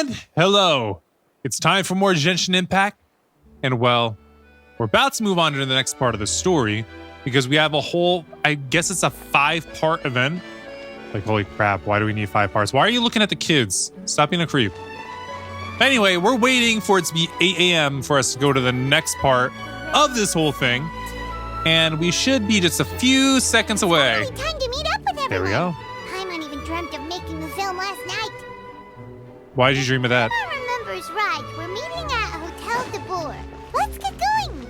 And hello. It's time for more Genshin Impact. And well, we're about to move on to the next part of the story because we have a whole, I guess it's a 5-part event. Like, holy crap, why do we need 5 parts? Why are you looking at the kids? Stop being a creep. Anyway, we're waiting for it to be 8 a.m. for us to go to the next part of this whole thing. And we should be just a few seconds away. It's time to meet up with everyone. There we go. Paimon even dreamt of making the film last night. Why did you dream of that? If I remember's right, we're meeting at Hotel de Boer. Let's get going.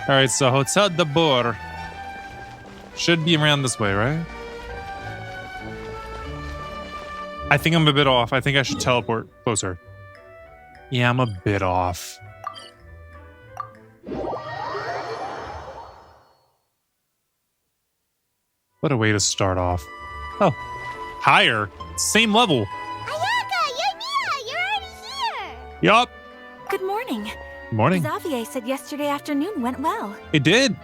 All right, so Hotel de Boer should be around this way, right? I think I'm a bit off. I think I should teleport closer. Yeah, I'm a bit off. What a way to start off. Oh, higher. Same level. Ayaka, you're already here. Yup. Good morning. Good morning. Xavier said yesterday afternoon went well. It did.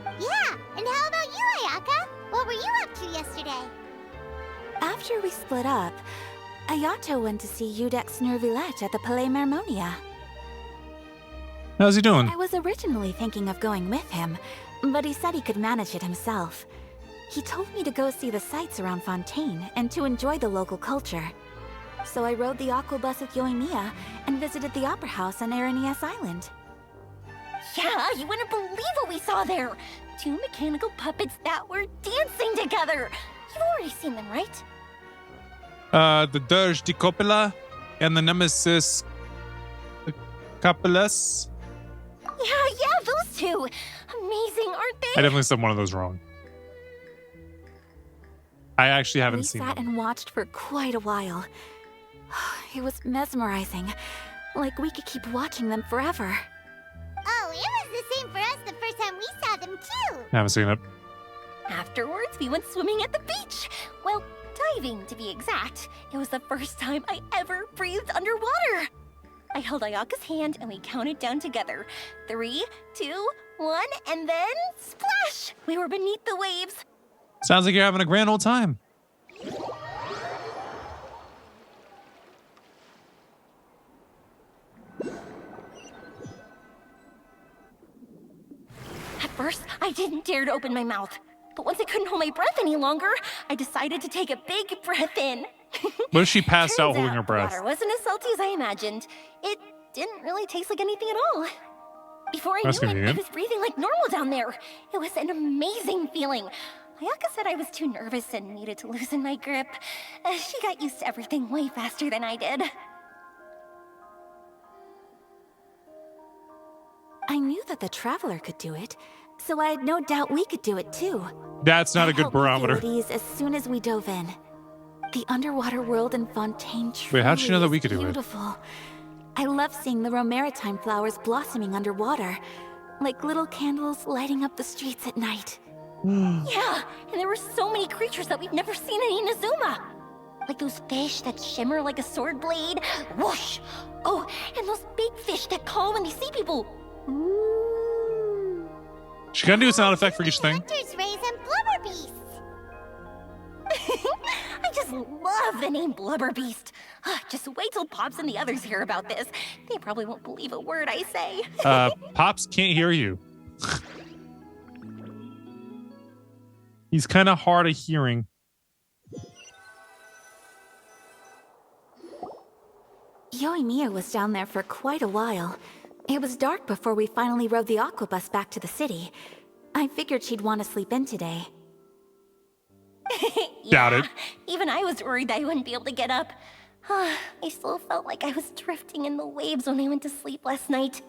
Yeah, and how about you, Ayaka? What were you up to yesterday? After we split up, Ayato went to see Udex Nervillette at the Palais Mermonia. How's he doing? I was originally thinking of going with him, but he said he could manage it himself. He told me to go see the sights around Fontaine and to enjoy the local culture. So I rode the aquabus with Yoimiya and visited the Opera House on Aranias Island. Yeah, you wouldn't believe what we saw there! 2 mechanical puppets that were dancing together! You've already seen them, right? The Dirge de Coppola and the Nemesis Coppolas. Yeah, those 2! Amazing, aren't they? I definitely said one of those wrong. I actually haven't seen We sat them. and watched for quite a while. It was mesmerizing. Like we could keep watching them forever. Oh, it was the same for us the first time we saw them, too. I haven't seen it. Afterwards, we went swimming at the beach. Well, diving, to be exact. It was the first time I ever breathed underwater. I held Ayaka's hand and we counted down together. 3, 2, 1, and then splash! We were beneath the waves. Sounds like you're having a grand old time. At first, I didn't dare to open my mouth. But once I couldn't hold my breath any longer, I decided to take a big breath in. What if she passed out Turns holding her breath? Water wasn't as salty as I imagined. It didn't really taste like anything at all. Before I That's knew it, I convenient. was breathing like normal down there. It was an amazing feeling. Ayaka said I was too nervous and needed to loosen my grip. She got used to everything way faster than I did. I knew that the Traveler could do it, so I had no doubt we could do it too. That's not a That good helped me barometer. feel at ease as soon as we dove in. The underwater world in Fontaine truly Wait, how'd you know that we is could do it? beautiful. I love seeing the romaritime flowers blossoming underwater, like little candles lighting up the streets at night. Yeah, and there were so many creatures that we've never seen in Inazuma. Like those fish that shimmer like a sword blade. Whoosh! Oh, and those big fish that call when they see people. She gotta do a sound effect for each thing. Hunter's rays and blubber beasts. I just love the name Blubber Beast. Just wait till Pops and the others hear about this. They probably won't believe a word I say. Pops can't hear you. He's kind of hard of hearing. Yoimiya was down there for quite a while. It was dark before we finally rode the aquabus back to the city. I figured she'd want to sleep in today. Doubt it. Even I was worried that I wouldn't be able to get up. I still felt like I was drifting in the waves when I went to sleep last night.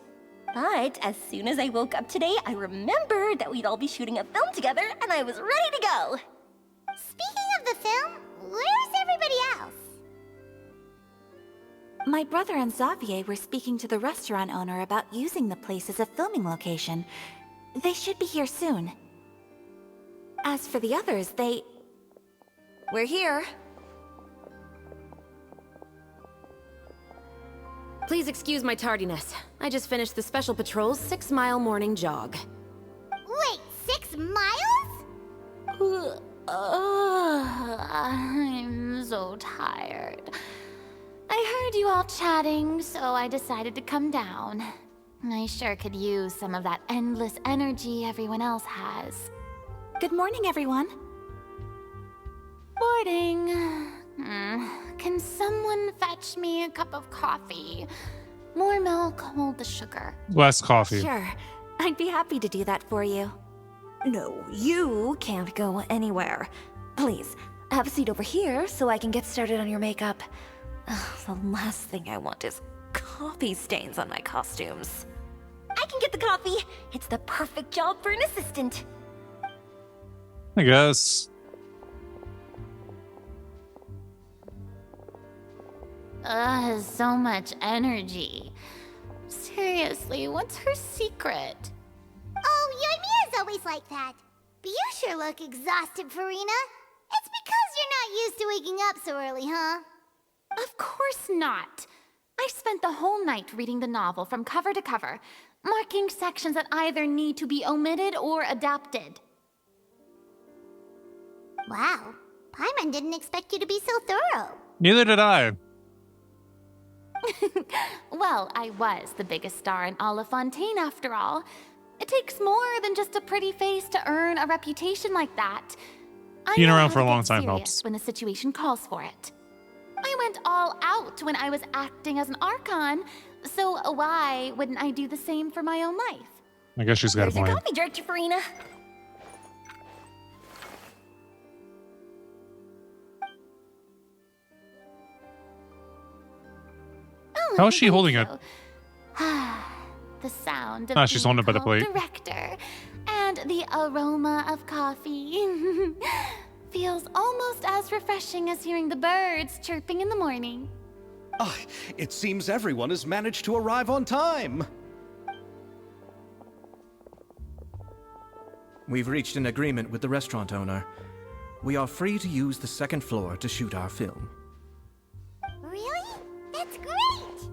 But as soon as I woke up today, I remembered that we'd all be shooting a film together, and I was ready to go. Speaking of the film, where's everybody else? My brother and Xavier were speaking to the restaurant owner about using the place as a filming location. They should be here soon. As for the others, We're here. Please excuse my tardiness. I just finished the Special Patrol's 6-mile morning jog. Wait, 6 miles? I'm so tired. I heard you all chatting, so I decided to come down. I sure could use some of that endless energy everyone else has. Good morning, everyone. Morning. Can someone fetch me a cup of coffee? More milk, hold the sugar. Less coffee. Sure, I'd be happy to do that for you. No, you can't go anywhere. Please, have a seat over here so I can get started on your makeup. The last thing I want is coffee stains on my costumes. I can get the coffee. It's the perfect job for an assistant. I guess. So much energy. Seriously, what's her secret? Oh, Yoimiya's always like that. But you sure look exhausted, Farina. It's because you're not used to waking up so early, huh? Of course not. I spent the whole night reading the novel from cover to cover, marking sections that either need to be omitted or adapted. Wow. Paimon didn't expect you to be so thorough. Neither did I. Well, I was the biggest star in all of Fontaine after all. It takes more than just a pretty face to earn a reputation like that. I Being know around how for a to long get time serious helps. when the situation calls for it. I went all out when I was acting as an Archon, so why wouldn't I do the same for my own life? I guess she's got a There's your point. coffee, George Farina. Oh, How is she thank holding it? you. The sound of Ah, she's being holding it by the called plate. director and the aroma of coffee feels almost as refreshing as hearing the birds chirping in the morning. Ah, it seems everyone has managed to arrive on time. We've reached an agreement with the restaurant owner. We are free to use the second floor to shoot our film. Really? That's great!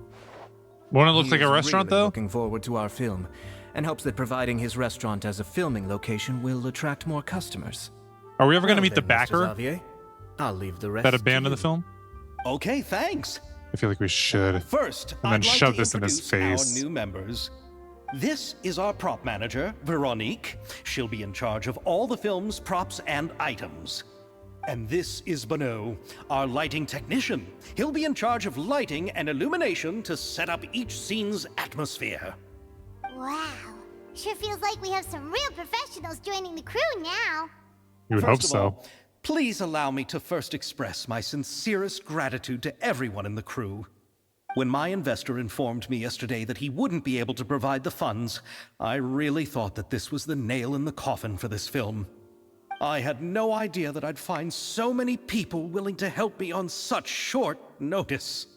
Won't it look He like a is restaurant, really though? looking forward to our film, and hopes that providing his restaurant as a filming location will attract more customers. Are we ever going to Well meet the then, Mr. backer Xavier, I'll leave the rest that to abandoned the you. film? Okay, thanks. I feel like we should. First, And then I'd like shove to this in his introduce face. our new members. This is our prop manager, Veronique. She'll be in charge of all the film's props and items. And this is Bono, our lighting technician. He'll be in charge of lighting and illumination to set up each scene's atmosphere. Wow. Sure feels like we have some real professionals joining the crew now. You would First hope of so. all, please allow me to first express my sincerest gratitude to everyone in the crew. When my investor informed me yesterday that he wouldn't be able to provide the funds, I really thought that this was the nail in the coffin for this film. I had no idea that I'd find so many people willing to help me on such short notice.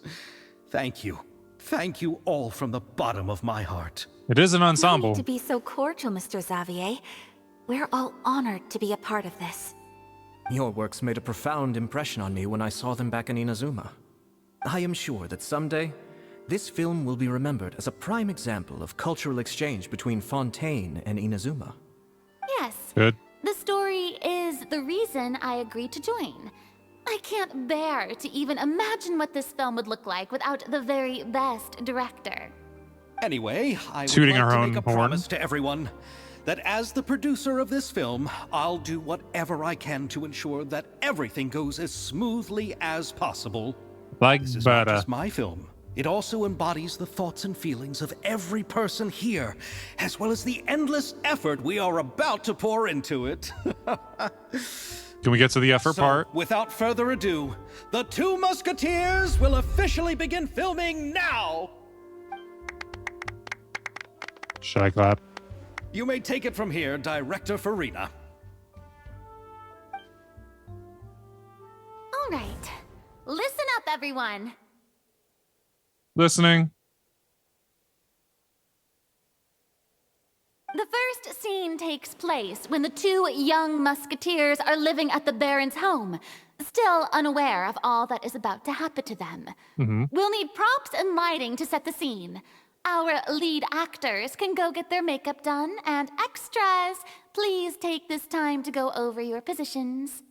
Thank you. Thank you all from the bottom of my heart. It is an No ensemble. need to be so cordial, Mr. Xavier. We're all honored to be a part of this. Your works made a profound impression on me when I saw them back in Inazuma. I am sure that someday, this film will be remembered as a prime example of cultural exchange between Fontaine and Inazuma. Yes, Good. the story is the reason I agreed to join. I can't bear to even imagine what this film would look like without the very best director. Anyway, I would Tooting like her to own make a horn. promise to everyone that as the producer of this film, I'll do whatever I can to ensure that everything goes as smoothly as possible. Like This is not butter. just my film. It also embodies the thoughts and feelings of every person here, as well as the endless effort we are about to pour into it. Can we get to the effort So, part? without further ado, The Two Musketeers will officially begin filming now! Should I clap? You may take it from here, Director Farina. All right, listen up, everyone. Listening. The first scene takes place when the two young musketeers are living at the Baron's home, still unaware of all that is about to happen to them. We'll need props and lighting to set the scene. Our lead actors can go get their makeup done, and extras, please take this time to go over your positions.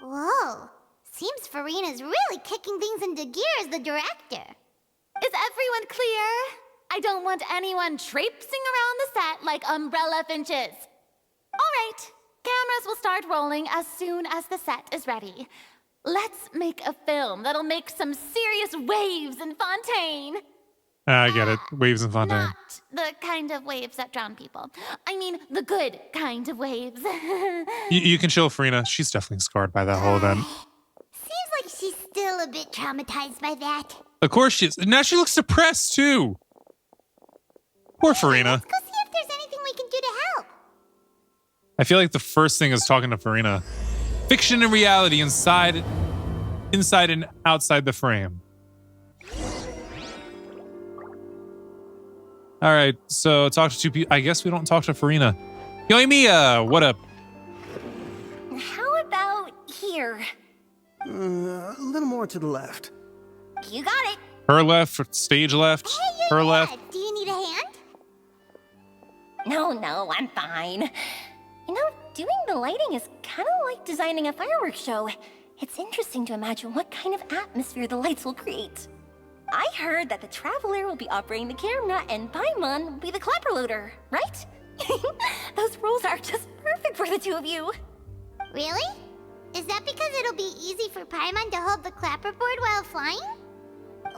Whoa. Seems Farina's really kicking things into gear as the director. Is everyone clear? I don't want anyone traipsing around the set like umbrella finches. All right, cameras will start rolling as soon as the set is ready. Let's make a film that'll make some serious waves in Fontaine. I get it. Waves in Fontaine. Not the kind of waves that drown people. I mean, the good kind of waves. You can chill, Farina. She's definitely scarred by that whole event. Seems like she's still a bit traumatized by that. Of course she is. Now she looks depressed, too. Poor Farina. Let's go see if there's anything we can do to help. I feel like the first thing is talking to Farina. Fiction and reality inside and outside the frame. All right, so talk to two people. I guess we don't talk to Farina. Yoimiya, what up? How about here? A little more to the left. You got it. Her left, stage left, Hey, her you're left. good. Do you need a hand? No, I'm fine. You know, doing the lighting is kind of like designing a fireworks show. It's interesting to imagine what kind of atmosphere the lights will create. I heard that the Traveler will be operating the camera and Paimon will be the clapper loader, right? Those roles are just perfect for the two of you. Really? Is that because it'll be easy for Paimon to hold the clapperboard while flying?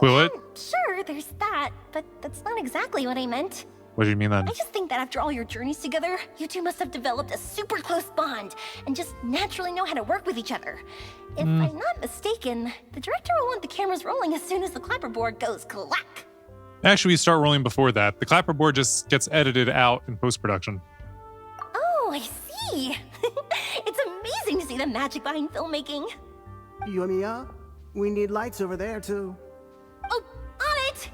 Will it? Sure, there's that, but that's not exactly what I meant. What do you mean then? I just think that after all your journeys together, you two must have developed a super close bond and just naturally know how to work with each other. If I'm not mistaken, the director will want the cameras rolling as soon as the clapperboard goes clack. Actually, we start rolling before that. The clapperboard just gets edited out in post-production. Oh, I see. It's amazing to see the magic behind filmmaking. Yoimiya, we need lights over there, too. Oh, on it!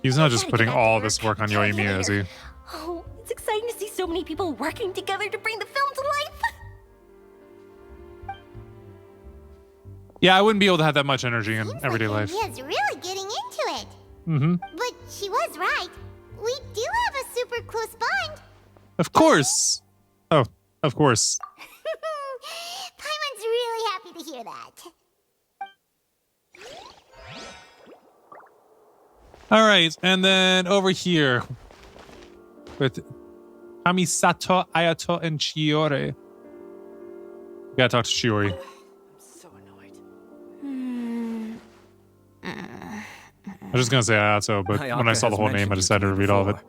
He's not just Gotta putting get back all to this work. work on Gotta get Yoimiya, is he? later. Oh, it's exciting to see so many people working together to bring the film to life. Yeah, I wouldn't be able to have that much energy in Seems everyday like life. Yoimiya's really getting into it. Mm-hmm. But she was right. We do have a super close bond. Of course. Oh, of course. Paimon's really happy to hear that. All right, and then over here with Kamisato, Ayato, and Chiore. We gotta talk to Chiori. So annoyed. I was just gonna say Ayato, but when I Ayaka saw the has whole name, I mentioned you decided to me read all of it. before.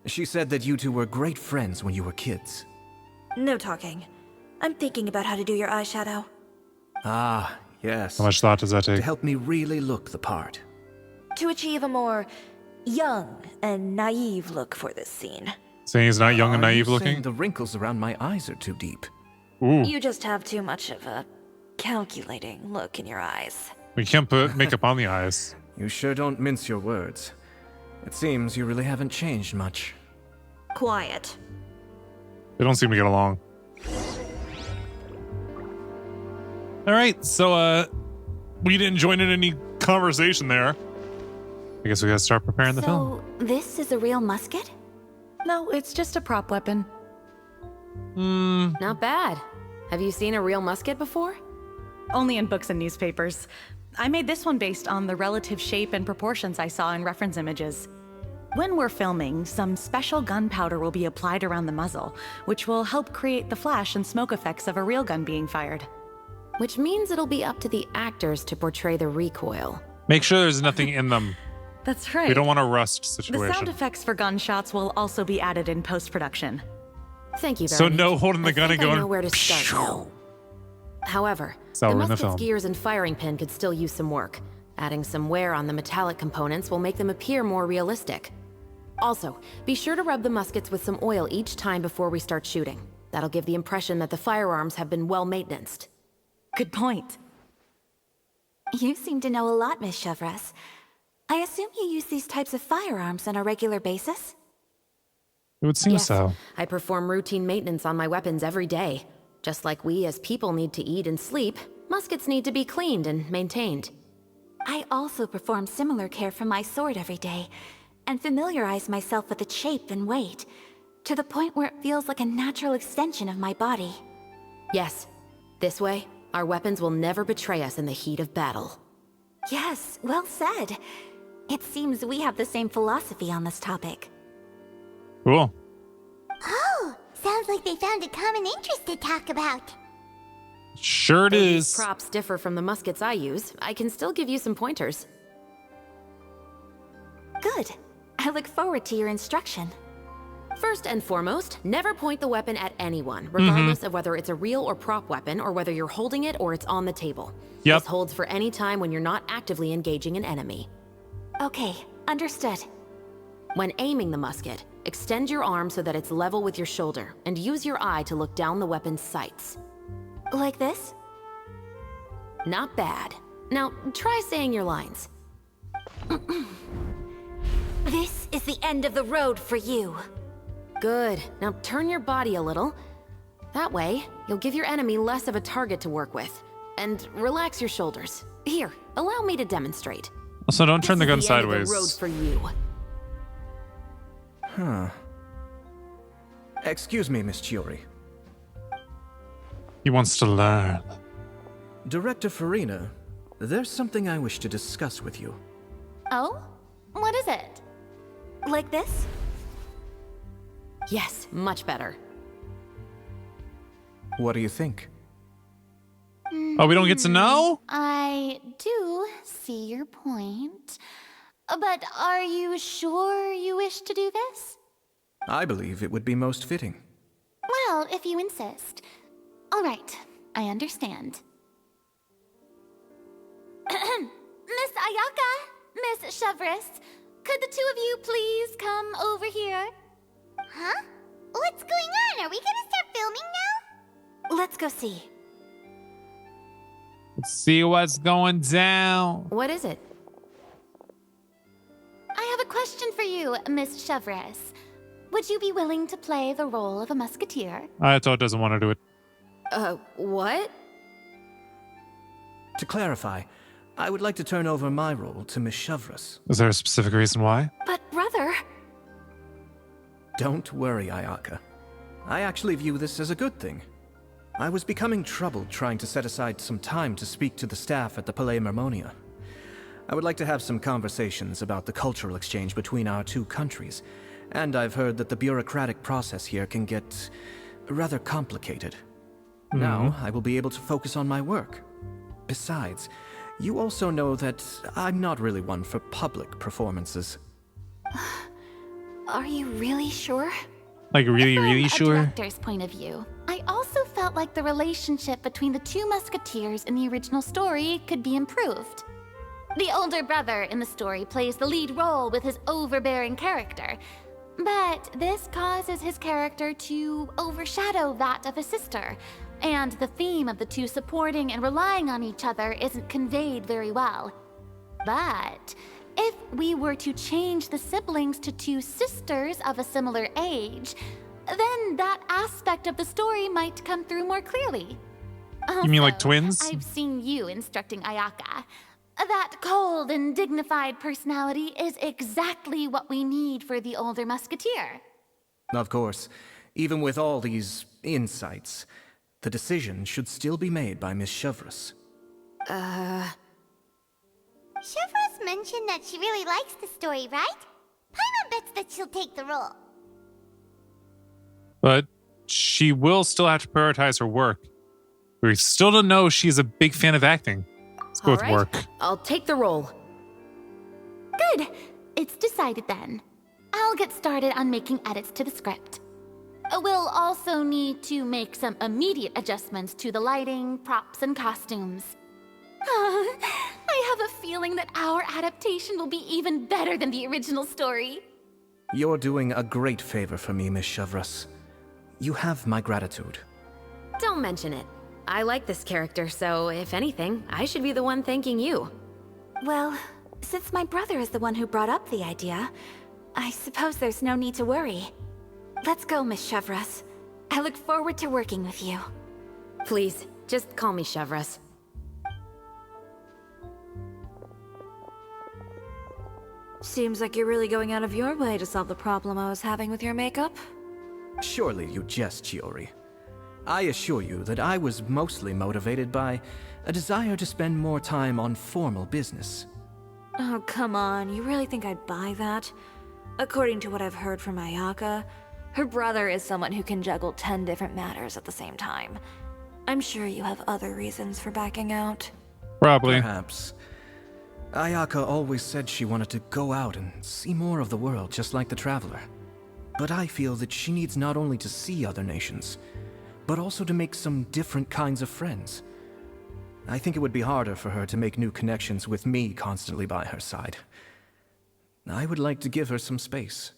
She said that you two were great friends when you were kids. No talking. I'm thinking about how to do your eyeshadow. Ah, yes. How much thought does that To take? help me really look the part. To achieve a more young and naive look for this scene. Saying he's not young and Are you naive saying looking? the wrinkles around my eyes are too deep? Ooh, You just have too much of a calculating look in your eyes. we can't put makeup on the eyes. You sure don't mince your words. It seems you really haven't changed much. Quiet. They don't seem to get along. All right, so we didn't join in any conversation there. I guess we gotta start preparing the film. So, this is a real musket? No, it's just a prop weapon. Not bad. Have you seen a real musket before? Only in books and newspapers. I made this one based on the relative shape and proportions I saw in reference images. When we're filming, some special gunpowder will be applied around the muzzle, which will help create the flash and smoke effects of a real gun being fired. Which means it'll be up to the actors to portray the recoil. Make sure there's nothing in them. That's right. We don't want a rust The situation. sound effects for gunshots will also be added in post-production. Thank you, So Veronique. no holding the I gun think and I going, know where to start now. However, how the we're in the musket's film. gears and firing pin could still use some work. Adding some wear on the metallic components will make them appear more realistic. Also, be sure to rub the muskets with some oil each time before we start shooting. That'll give the impression that the firearms have been well maintained. Good point. You seem to know a lot, Miss Chevres. I assume you use these types of firearms on a regular basis? It would seem Yes, so. I perform routine maintenance on my weapons every day. Just like we as people need to eat and sleep, muskets need to be cleaned and maintained. I also perform similar care for my sword every day, and familiarize myself with its shape and weight, to the point where it feels like a natural extension of my body. Yes, This way, our weapons will never betray us in the heat of battle. Yes, well said. It seems we have the same philosophy on this topic. Cool. Oh, sounds like they found a common interest to talk about. Sure it Though these is. props differ from the muskets I use, I can still give you some pointers. Good. I look forward to your instruction. First and foremost, never point the weapon at anyone, regardless of whether it's a real or prop weapon, or whether you're holding it or it's on the table. Yep. This holds for any time when you're not actively engaging an enemy. Okay, understood. When aiming the musket, extend your arm so that it's level with your shoulder, and use your eye to look down the weapon's sights. Like this? Not bad. Now, try saying your lines. This is the end of the road for you. Good. Now turn your body a little. That way, you'll give your enemy less of a target to work with. And relax your shoulders. Here, allow me to demonstrate. Also, don't turn the gun This is the end of sideways. the road for you. Huh. Excuse me, Miss Chiori. He wants to learn. Director Farina, there's something I wish to discuss with you. Oh? What is it? Like this? Yes, much better. What do you think? Oh, we don't get to know? I do see your point. But are you sure you wish to do this? I believe it would be most fitting. Well, if you insist. All right, I understand. Miss Ayaka, Miss Chevres, could the two of you please come over here? Huh? What's going on? Are we gonna start filming now? Let's go see. Let's see what's going down. What is it? I have a question for you, Miss Chevres. Would you be willing to play the role of a musketeer? Ayato doesn't want to do it. What? To clarify, I would like to turn over my role to Miss Chevres. Is there a specific reason why? But brother... Don't worry, Ayaka. I actually view this as a good thing. I was becoming troubled trying to set aside some time to speak to the staff at the Palais Mermonia. I would like to have some conversations about the cultural exchange between our two countries, and I've heard that the bureaucratic process here can get rather complicated. Now, I will be able to focus on my work. Besides, you also know that I'm not really one for public performances. Are you really sure? Like, really, really From sure? a director's point of view, I also felt like the relationship between the two musketeers in the original story could be improved. The older brother in the story plays the lead role with his overbearing character, but this causes his character to overshadow that of his sister, and the theme of the two supporting and relying on each other isn't conveyed very well. But if we were to change the siblings to two sisters of a similar age, then that aspect of the story might come through more clearly. You mean like Also, twins? I've seen you instructing Ayaka. That cold and dignified personality is exactly what we need for the older musketeer. Of course, even with all these insights, the decision should still be made by Miss Chevres. Chevres mentioned that she really likes the story, right? Paimon bets that she'll take the role. But she will still have to prioritize her work. We still don't know she's a big fan of acting. Let's go with All right, work. I'll take the role. Good. It's decided then. I'll get started on making edits to the script. We'll also need to make some immediate adjustments to the lighting, props, and costumes. I have a feeling that our adaptation will be even better than the original story. You're doing a great favor for me, Miss Chevres. You have my gratitude. Don't mention it. I like this character, so if anything, I should be the one thanking you. Well, since my brother is the one who brought up the idea, I suppose there's no need to worry. Let's go, Miss Chevres. I look forward to working with you. Please, just call me Chevres. Seems like you're really going out of your way to solve the problem I was having with your makeup. Surely you jest, Chiori. I assure you that I was mostly motivated by a desire to spend more time on formal business. Oh, come on. You really think I'd buy that? According to what I've heard from Ayaka, her brother is someone who can juggle 10 different matters at the same time. I'm sure you have other reasons for backing out. Probably. Perhaps. Ayaka always said she wanted to go out and see more of the world, just like the Traveler. But I feel that she needs not only to see other nations, but also to make some different kinds of friends. I think it would be harder for her to make new connections with me constantly by her side. I would like to give her some space.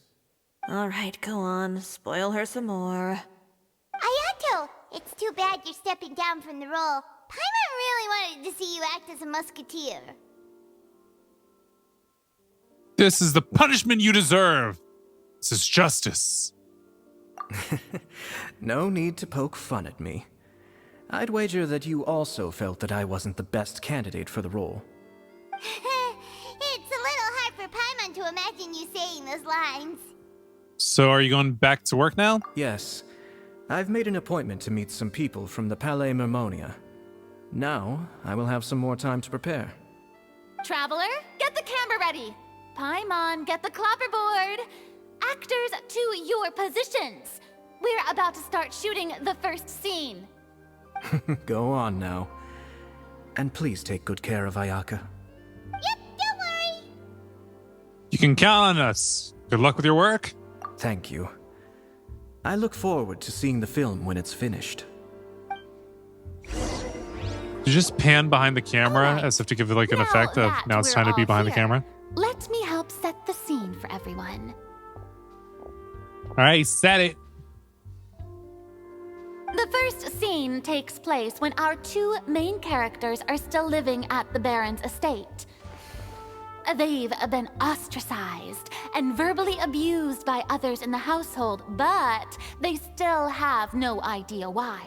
All right, go on. Spoil her some more. Ayato, it's too bad you're stepping down from the role. Paimon really wanted to see you act as a musketeer. This is the punishment you deserve. This is justice. No need to poke fun at me. I'd wager that you also felt that I wasn't the best candidate for the role. It's a little hard for Paimon to imagine you saying those lines. So are you going back to work now? Yes. I've made an appointment to meet some people from the Palais Mermonia. Now, I will have some more time to prepare. Traveler, get the camera ready. Paimon, get the clapperboard. Actors, to your positions. We're about to start shooting the first scene. Go on now. And please take good care of Ayaka. Yep, don't worry. You can count on us. Good luck with your work. Thank you. I look forward to seeing the film when it's finished. You just pan behind the camera as if to give it like an Now effect of that now it's we're time to be all behind the here, camera. Let me help set the scene for everyone. All right, set it. The first scene takes place when our two main characters are still living at the Baron's estate. They've been ostracized and verbally abused by others in the household, but they still have no idea why.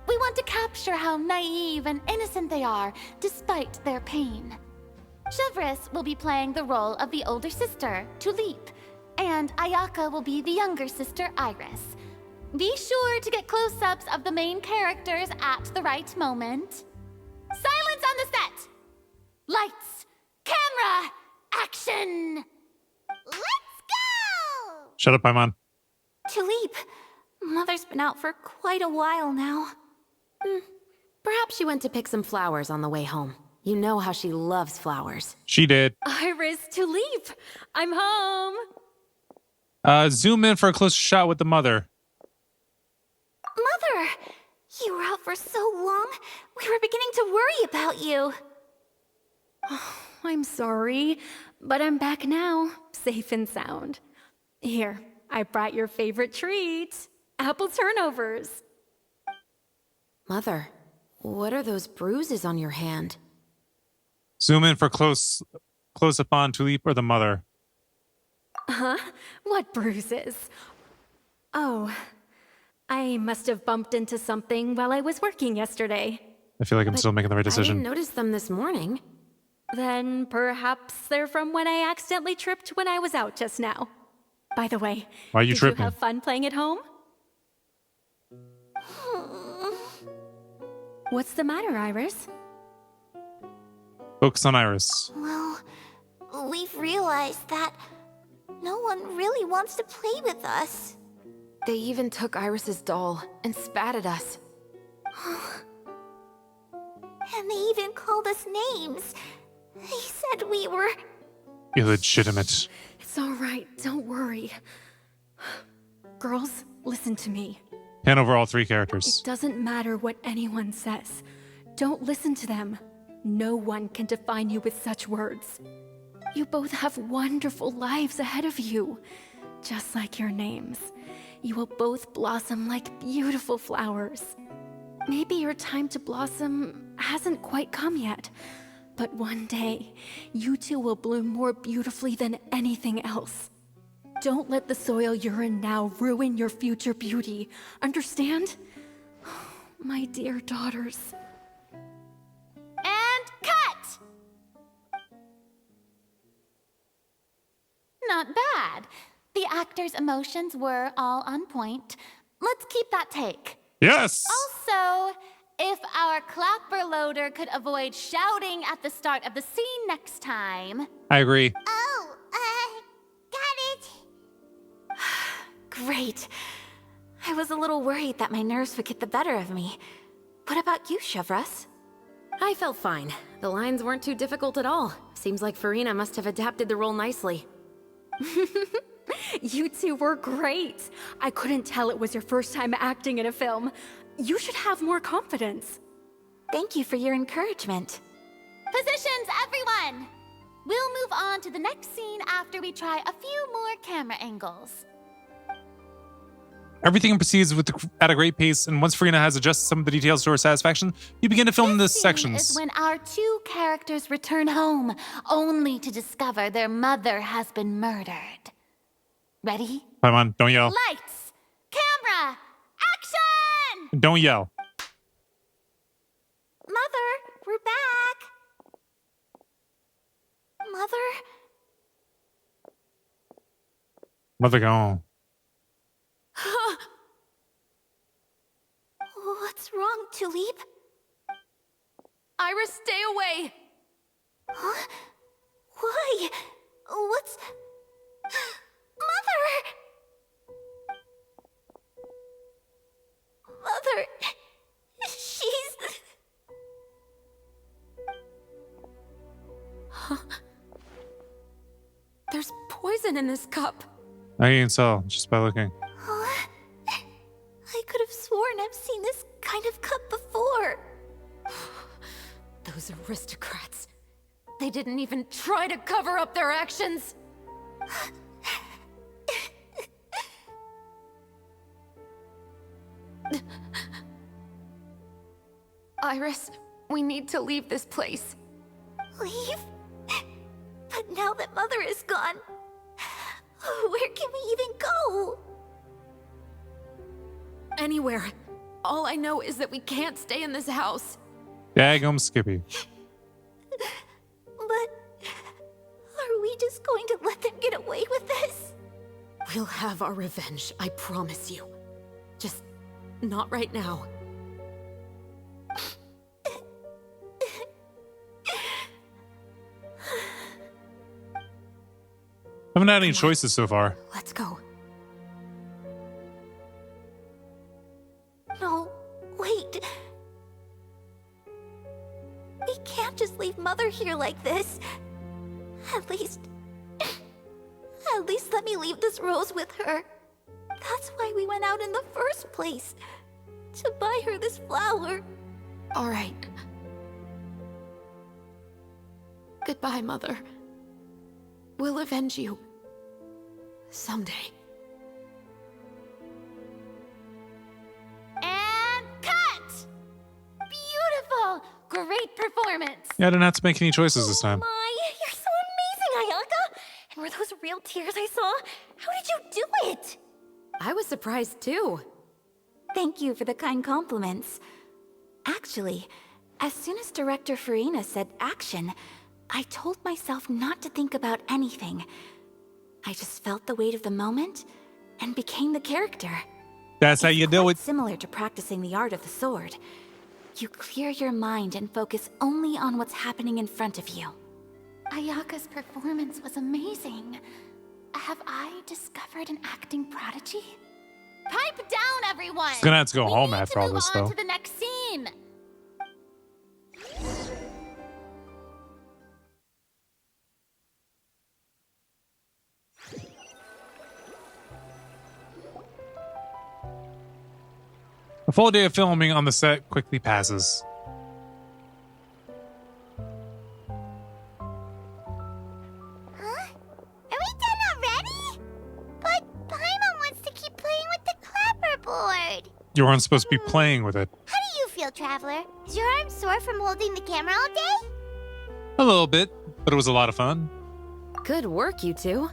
We want to capture how naive and innocent they are, despite their pain. Chevris will be playing the role of the older sister, Tulip, and Ayaka will be the younger sister, Iris. Be sure to get close-ups of the main characters at the right moment. Silence on the set! Lights, camera, action! Let's go! Shut up, Paimon. Tulip, Mother's been out for quite a while now. Perhaps she went to pick some flowers on the way home. You know how she loves flowers. She did. Iris, Tulip, I'm home. Zoom in for a closer shot with the mother. Mother! You were out for so long, we were beginning to worry about you. I'm sorry, but I'm back now, safe and sound. Here, I brought your favorite treat, apple turnovers. Mother, what are those bruises on your hand? Zoom in for close up on Tulip or the mother. Huh? What bruises? Oh, I must have bumped into something while I was working yesterday. I feel like I'm still making the right I decision. didn't notice them this morning. Then perhaps they're from when I accidentally tripped when I was out just now. By the way, Why are you did tripping? you have fun playing at home? What's the matter, Iris? Focus on Iris. Well, we've realized that no one really wants to play with us. They even took Iris's doll and spat at us. And they even called us names. They said we were... Illegitimate. It's all right, don't worry. Girls, listen to me. Pan over all three characters. It doesn't matter what anyone says. Don't listen to them. No one can define you with such words. You both have wonderful lives ahead of you. Just like your names. You will both blossom like beautiful flowers. Maybe your time to blossom hasn't quite come yet, but one day, you two will bloom more beautifully than anything else. Don't let the soil you're in now ruin your future beauty. Understand? My dear daughters. And cut! Not bad. The actors' emotions were all on point. Let's keep that take. Yes! Also, if our clapper loader could avoid shouting at the start of the scene next time. I agree. Oh, got it. Great. I was a little worried that my nerves would get the better of me. What about you, Chevros? I felt fine. The lines weren't too difficult at all. Seems like Farina must have adapted the role nicely. You two were great. I couldn't tell it was your first time acting in a film. You should have more confidence. Thank you for your encouragement. Positions, everyone! We'll move on to the next scene after we try a few more camera angles. Everything proceeds at a great pace, and once Farina has adjusted some of the details to her satisfaction, you begin to film the This scene sections. is when our two characters return home, only to discover their mother has been murdered. Ready? Paimon, don't yell. Lights! Camera! Action! Don't yell. Mother, we're back. Mother? Mother gone. What's wrong, Tulip? Iris, stay away! Huh? Why? What's... Mother! Mother... She's... Huh? There's poison in this cup. I can tell just by looking. Huh? I could have sworn I've seen this kind of cup before. Those aristocrats. They didn't even try to cover up their actions. Iris, we need to leave this place. Leave? But now that Mother is gone, where can we even go? Anywhere. All I know is that we can't stay in this house. Daggum Skippy. But are we just going to let them get away with this? We'll have our revenge, I promise you. Just not right now. Haven't had any choices so far. Let's go. No, wait. We can't just leave Mother here like this. At least let me leave this rose with her. That's why we went out in the first place. To buy her this flower. All right. Goodbye, Mother. We'll avenge you. Someday. And cut! Beautiful! Great performance! Yeah, I didn't have to make any choices this time. My, you're so amazing, Ayaka! And were those real tears I saw? How did you do it? I was surprised too. Thank you for the kind compliments. Actually, as soon as Director Farina said action, I told myself not to think about anything. I just felt the weight of the moment and became the character. That's how you do it. Similar to practicing the art of the sword. You clear your mind and focus only on what's happening in front of you. Ayaka's performance was amazing. Have I discovered an acting prodigy? Pipe down, everyone! He's gonna have to go home We need after to all move this, on though. to the next scene. A full day of filming on the set quickly passes. Huh? Are we done already? But Paimon wants to keep playing with the clapperboard. You weren't supposed to be playing with it. How do you feel, Traveler? Is your arm sore from holding the camera all day? A little bit, but it was a lot of fun. Good work, you two.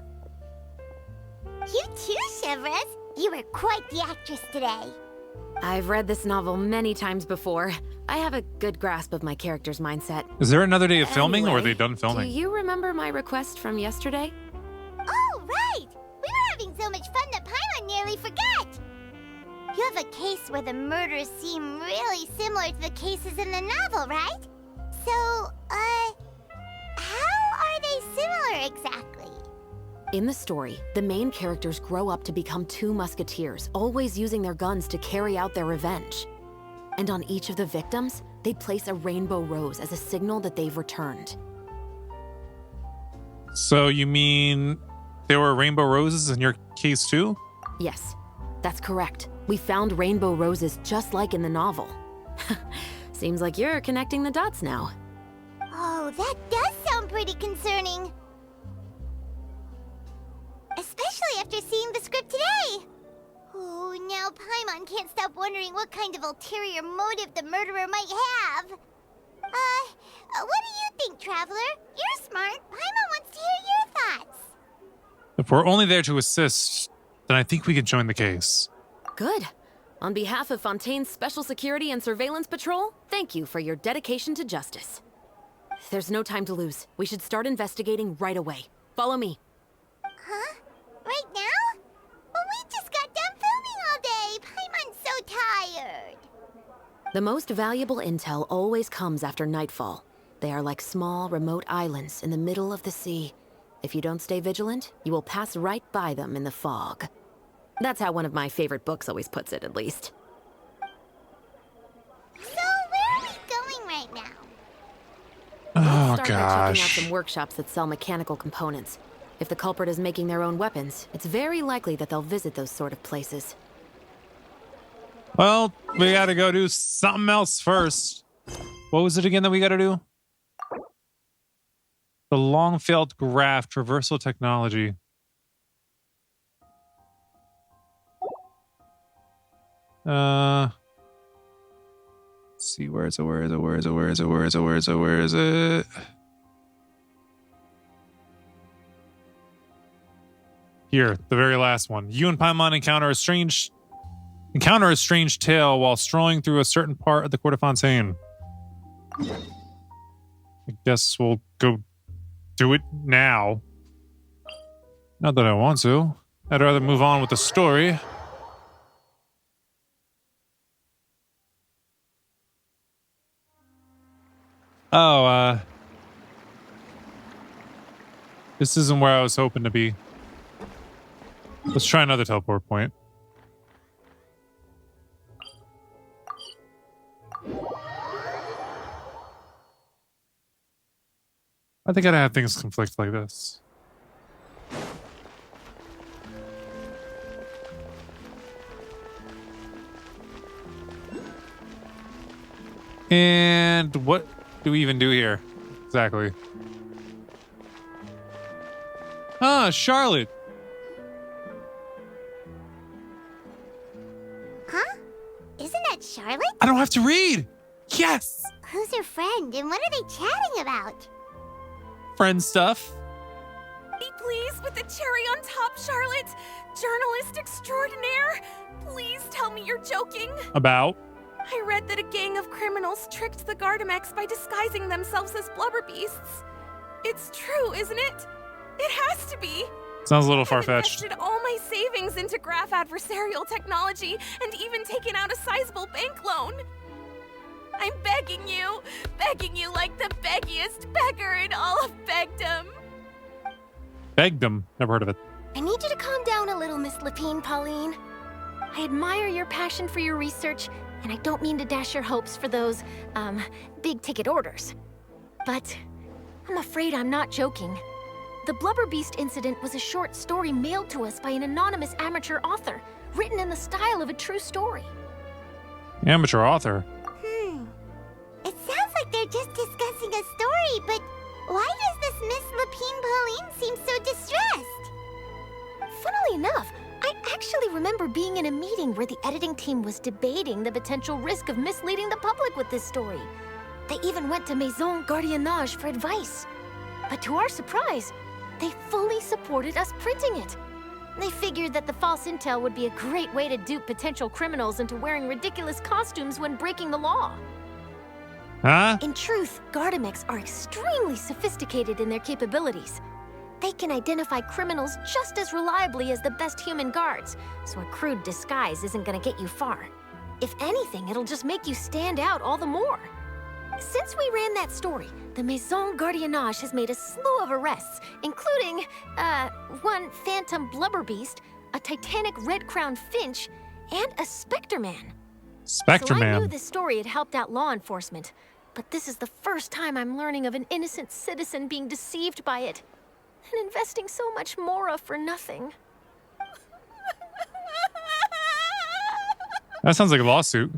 You too, Shivers. You were quite the actress today. I've read this novel many times before. I have a good grasp of my character's mindset. Is there another day of filming, or are Anyway, they done Do filming? you remember my request from yesterday? Oh, right! We were having so much fun that Paimon nearly forgot. You have have a case where the murders seem really similar to the cases in the novel, right? So, how are they similar exactly? In the story, the main characters grow up to become two musketeers, always using their guns to carry out their revenge. And on each of the victims, they place a rainbow rose as a signal that they've returned. So you mean there were rainbow roses in your case too? Yes, that's correct. We found rainbow roses just like in the novel. Seems like you're connecting the dots now. Oh, that does sound pretty concerning. Especially after seeing the script today. Oh, now Paimon can't stop wondering what kind of ulterior motive the murderer might have. What do you think, Traveler? You're smart. Paimon wants to hear your thoughts. If we're only there to assist, then I think we could join the case. Good. On behalf of Fontaine's Special Security and Surveillance Patrol, thank you for your dedication to justice. There's no time to lose. We should start investigating right away. Follow me. Huh? Right now? But we just got done filming all day. Paimon's so tired. The most valuable intel always comes after nightfall. They are like small, remote islands in the middle of the sea. If you don't stay vigilant, you will pass right by them in the fog. That's how one of my favorite books always puts it, at least. So, where are we going right now? Oh, Let's start by checking out gosh. some workshops that sell mechanical components. If the culprit is making their own weapons, it's very likely that they'll visit those sort of places. Well, we gotta go do something else first. What was it again that we gotta do? The long-failed graft traversal technology. Let's see, where is it? Here, the very last one. You and Paimon encounter a strange tale while strolling through a certain part of the Court of Fontaine. I guess we'll go do it now. Not that I want to. I'd rather move on with the story. Oh, this isn't where I was hoping to be. Let's try another teleport point. I think I'd have things conflict like this. And what do we even do here? Exactly. Ah, Charlotte. Huh? Isn't that Charlotte? I don't have to read. Yes. Who's her friend and what are they chatting about? Friend stuff. Be pleased with the cherry on top, Charlotte. Journalist extraordinaire. Please tell me you're joking. About? I read that a gang of criminals tricked the Gardamex by disguising themselves as blubber beasts. It's true, isn't it? It has to be. Sounds a little I've far-fetched. invested all my savings into graph adversarial technology and even taken out a sizable bank loan. I'm begging you like the beggiest beggar in all of Begdom. Begdom. Never heard of it. I need you to calm down a little, Miss Lapine, Pauline. I admire your passion for your research, and I don't mean to dash your hopes for those, big-ticket orders. But I'm afraid I'm not joking. The Blubber Beast incident was a short story mailed to us by an anonymous amateur author, written in the style of a true story. Amateur author. It sounds like they're just discussing a story, but why does this Miss Lapine Pauline seem so distressed? Funnily enough, I actually remember being in a meeting where the editing team was debating the potential risk of misleading the public with this story. They even went to Maison Gardiennage for advice. But to our surprise, they fully supported us printing it. They figured that the false intel would be a great way to dupe potential criminals into wearing ridiculous costumes when breaking the law. Huh? In truth, Gardamex are extremely sophisticated in their capabilities. They can identify criminals just as reliably as the best human guards, so a crude disguise isn't gonna get you far. If anything, it'll just make you stand out all the more. Since we ran that story, the Maison Gardiennage has made a slew of arrests, including, one phantom blubber beast, a titanic red-crowned finch, and a Spectre Man. Spectre So I knew Man. this story had helped out law enforcement, but this is the first time I'm learning of an innocent citizen being deceived by it, and investing so much Mora for nothing. That sounds like a lawsuit.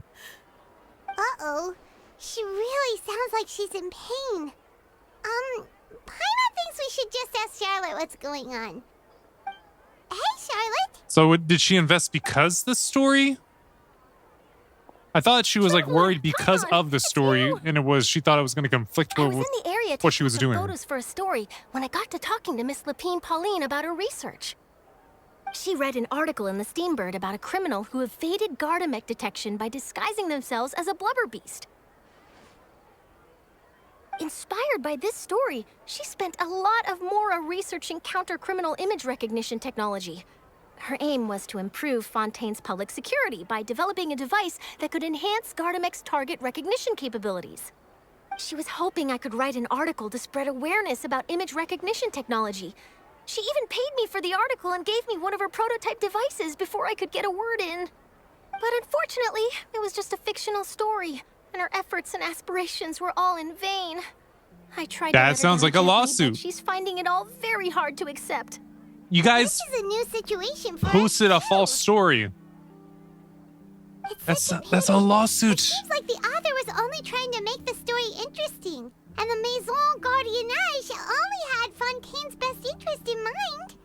Uh-oh. She really sounds like she's in pain. Paimon thinks we should just ask Charlotte what's going on. Hey, Charlotte. So did she invest because the story? I thought she was like worried because of the story, and she thought it was going to conflict I with was in the area what she taking was some doing. photos for a story when I got to talking to Miss Lapine Pauline about her research. She read an article in the Steambird about a criminal who evaded Gardamek detection by disguising themselves as a blubber beast. Inspired by this story, she spent a lot of Mora researching counter-criminal image recognition technology. Her aim was to improve Fontaine's public security by developing a device that could enhance Gardamek's target recognition capabilities. She was hoping I could write an article to spread awareness about image recognition technology. She even paid me for the article and gave me one of her prototype devices before I could get a word in. But unfortunately, it was just a fictional story, and her efforts and aspirations were all in vain. I tried to let her sounds down like a gently, lawsuit. but she's finding it all very hard to accept. You guys This is a new situation for us, posted a too. false story. It's such That's a pity. lawsuit. It seems like the author was only trying to make the story interesting, and the Maison Gardiennage only had Fontaine's best interest in mind.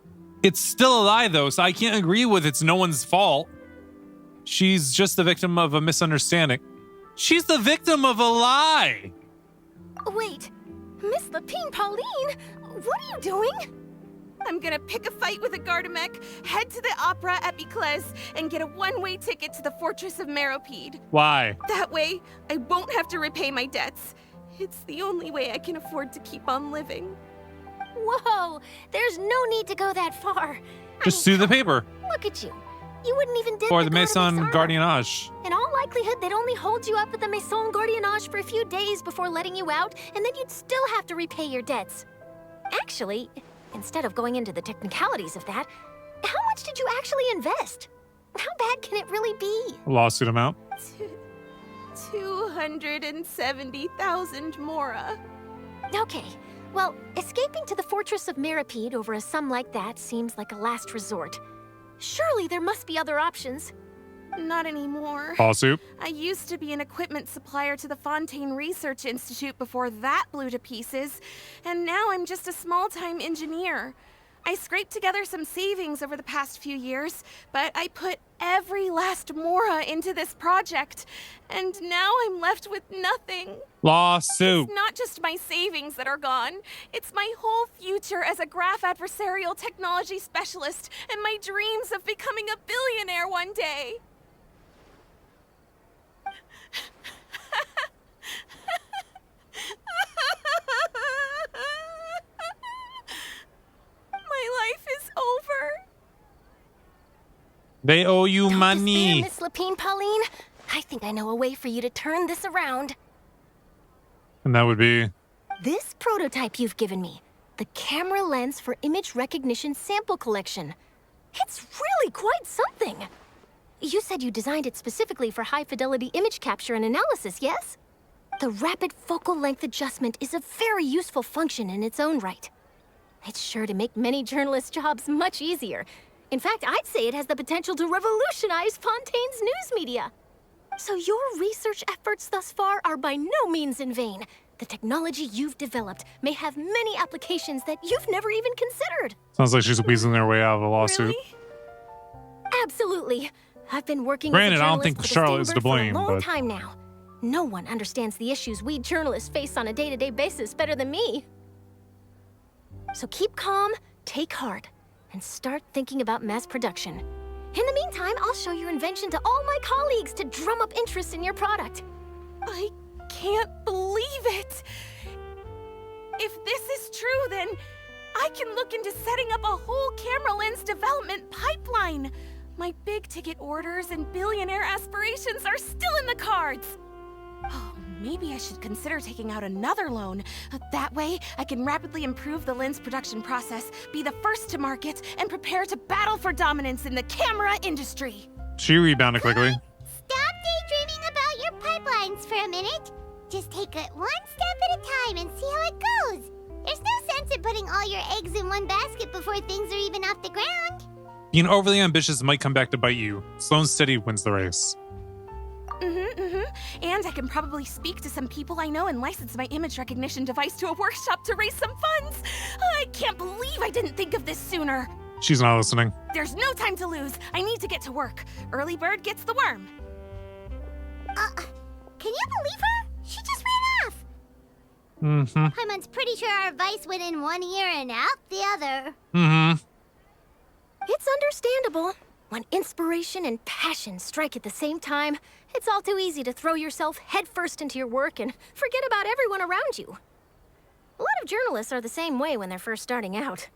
It's still a lie, though, so I can't agree with it's no one's fault. She's just the victim of a misunderstanding. She's the victim of a lie. Wait, Miss Lapine Pauline, what are you doing? I'm gonna pick a fight with a Gardamek, head to the opera at Biclès, and get a one-way ticket to the Fortress of Meropide. Why? That way, I won't have to repay my debts. It's the only way I can afford to keep on living. Whoa, there's no need to go that far. Just sue the paper. Look at you. You wouldn't even dent Or the Gardamek's Maison armor. Gardiennage. In all likelihood, they'd only hold you up at the Maison Gardiennage for a few days before letting you out, and then you'd still have to repay your debts. Actually, instead of going into the technicalities of that, how much did you actually invest? How bad can it really be? Lawsuit amount. 270,000 Mora. Okay, well, escaping to the Fortress of Meropide over a sum like that seems like a last resort. Surely there must be other options. Not anymore. Lawsuit. I used to be an equipment supplier to the Fontaine Research Institute before that blew to pieces, and now I'm just a small-time engineer. I scraped together some savings over the past few years, but I put every last Mora into this project, and now I'm left with nothing. Lawsuit. It's not just my savings that are gone. It's my whole future as a graph adversarial technology specialist and my dreams of becoming a billionaire one day. My life is over. They owe you Don't money. despair, Miss Lapine Pauline. I think I know a way for you to turn this around. And that would be... This prototype you've given me, the camera lens for image recognition sample collection. It's really quite something. You said you designed it specifically for high-fidelity image capture and analysis, yes? The rapid focal length adjustment is a very useful function in its own right. It's sure to make many journalists' jobs much easier. In fact, I'd say it has the potential to revolutionize Fontaine's news media. So your research efforts thus far are by no means in vain. The technology you've developed may have many applications that you've never even considered. Sounds like she's weaseling their way out of a lawsuit. Really? Absolutely. I've been working Granted, as a I don't journalist think for the Charlotte is Steambird to blame, for a long but- time now. No one understands the issues we journalists face on a day-to-day basis better than me. So keep calm, take heart, and start thinking about mass production. In the meantime, I'll show your invention to all my colleagues to drum up interest in your product. I can't believe it. If this is true, then I can look into setting up a whole camera lens development pipeline. My big-ticket orders and billionaire aspirations are still in the cards. Oh, maybe I should consider taking out another loan. That way, I can rapidly improve the lens production process, be the first to market, and prepare to battle for dominance in the camera industry. She rebounded quickly. Stop daydreaming about your pipelines for a minute. Just take it one step at a time and see how it goes. There's no sense in putting all your eggs in one basket before things are even off the ground. Being overly ambitious might come back to bite you. Slow and steady wins the race. And I can probably speak to some people I know and license my image recognition device to a workshop to raise some funds. I can't believe I didn't think of this sooner. She's not listening. There's no time to lose. I need to get to work. Early bird gets the worm. Can you believe her? She just ran off. Paimon's pretty sure our advice went in one ear and out the other. It's understandable. When inspiration and passion strike at the same time, it's all too easy to throw yourself headfirst into your work and forget about everyone around you. A lot of journalists are the same way when they're first starting out.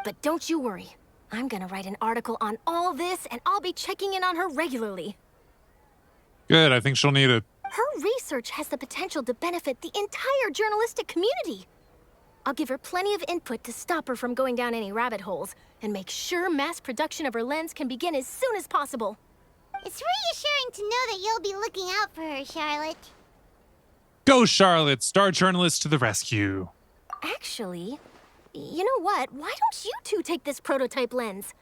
But don't you worry. I'm gonna write an article on all this, and I'll be checking in on her regularly. Good, I think she'll need it. Her research has the potential to benefit the entire journalistic community. I'll give her plenty of input to stop her from going down any rabbit holes, and make sure mass production of her lens can begin as soon as possible. It's reassuring to know that you'll be looking out for her, Charlotte. Go, Charlotte, star journalist to the rescue. Actually, you know what? Why don't you two take this prototype lens?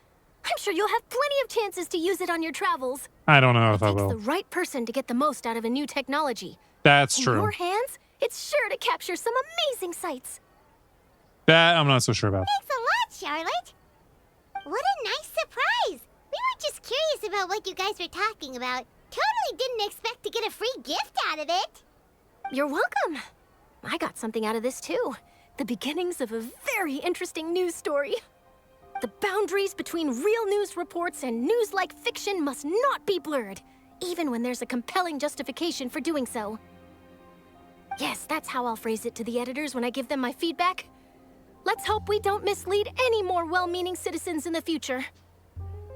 I'm sure you'll have plenty of chances to use it on your travels. I don't know if I It takes will. the right person to get the most out of a new technology. That's In true. your hands, it's sure to capture some amazing sights. That I'm not so sure about. Thanks a lot, Charlotte. What a nice surprise. We were just curious about what you guys were talking about. Totally didn't expect to get a free gift out of it. You're welcome. I got something out of this too. The beginnings of a very interesting news story. The boundaries between real news reports and news-like fiction must not be blurred, even when there's a compelling justification for doing so. Yes, that's how I'll phrase it to the editors when I give them my feedback. Let's hope we don't mislead any more well-meaning citizens in the future.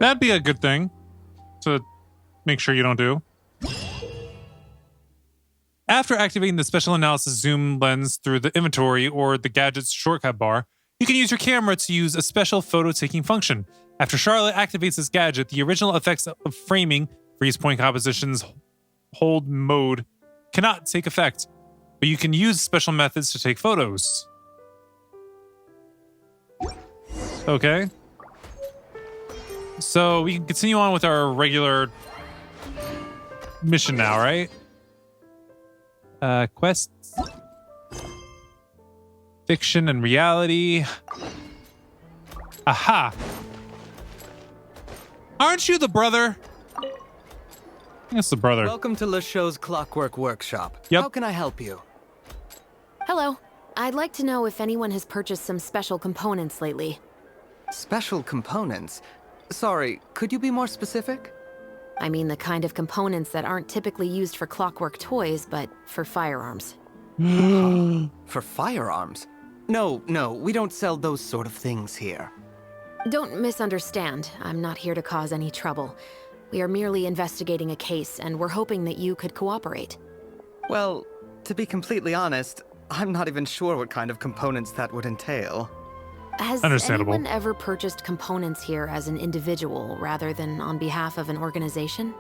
That'd be a good thing to make sure you don't do. After activating the special analysis zoom lens through the inventory or the gadget's shortcut bar, you can use your camera to use a special photo-taking function. After Charlotte activates this gadget, the original effects of framing, freeze point compositions, hold mode cannot take effect, but you can use special methods to take photos. Okay. So we can continue on with our regular mission now, right? Quests. Fiction and reality. Aha. Aren't you the brother? That's the brother. Welcome to LeChaux's Clockwork Workshop. Yep. How can I help you? Hello. I'd like to know if anyone has purchased some special components lately. Special components? Sorry, could you be more specific? I mean the kind of components that aren't typically used for clockwork toys, but for firearms. For firearms? No, we don't sell those sort of things here. Don't misunderstand. I'm not here to cause any trouble. We are merely investigating a case, and we're hoping that you could cooperate. Well, to be completely honest, I'm not even sure what kind of components that would entail. Has Understandable. anyone ever purchased components here as an individual rather than on behalf of an organization?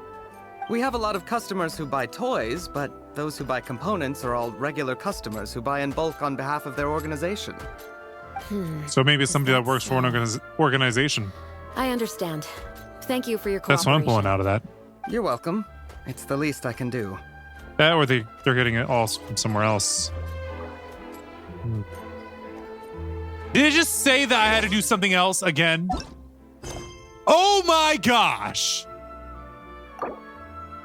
We have a lot of customers who buy toys, but those who buy components are all regular customers who buy in bulk on behalf of their organization. So maybe it's somebody that works for an organization. I understand. Thank you for your cooperation. That's what I'm pulling out of that. You're welcome. It's the least I can do. That or they're getting it all from somewhere else. Did it just say that I had to do something else again? Oh my gosh!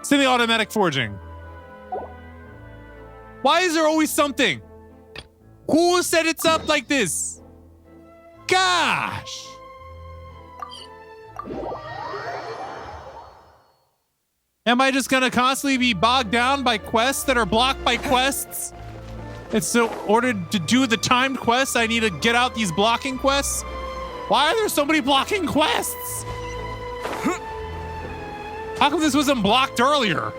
Semi-automatic forging. Why is there always something? Who set it up like this? Gosh! Am I just gonna constantly be bogged down by quests that are blocked by quests? It's in order to do the timed quests, I need to get out these blocking quests? Why are there so many blocking quests? How come this wasn't blocked earlier?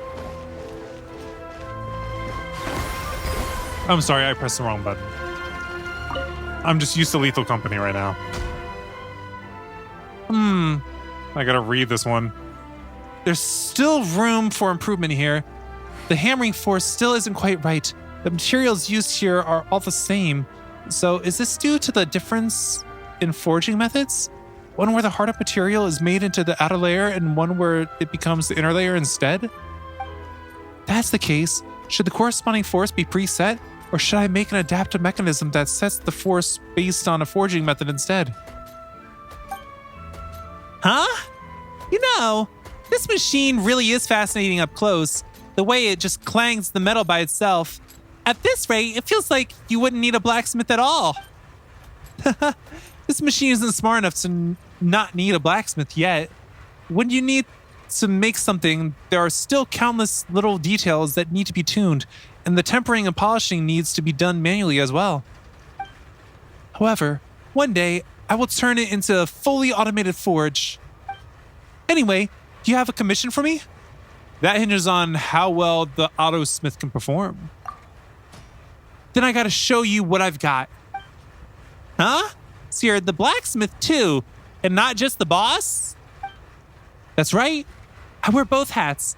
I'm sorry, I pressed the wrong button. I'm just used to Lethal Company right now. I gotta read this one. There's still room for improvement here. The hammering force still isn't quite right. The materials used here are all the same. So is this due to the difference in forging methods? One where the harder material is made into the outer layer and one where it becomes the inner layer instead? If that's the case, should the corresponding force be preset? Or should I make an adaptive mechanism that sets the force based on a forging method instead? Huh? You know, this machine really is fascinating up close. The way it just clangs the metal by itself. At this rate, it feels like you wouldn't need a blacksmith at all. This machine isn't smart enough to not need a blacksmith yet. When you need to make something, there are still countless little details that need to be tuned, and the tempering and polishing needs to be done manually as well. However, one day, I will turn it into a fully automated forge. Anyway, do you have a commission for me? That hinges on how well the autosmith can perform. Then I gotta show you what I've got. Huh? So you're the blacksmith too, and not just the boss? That's right. I wear both hats,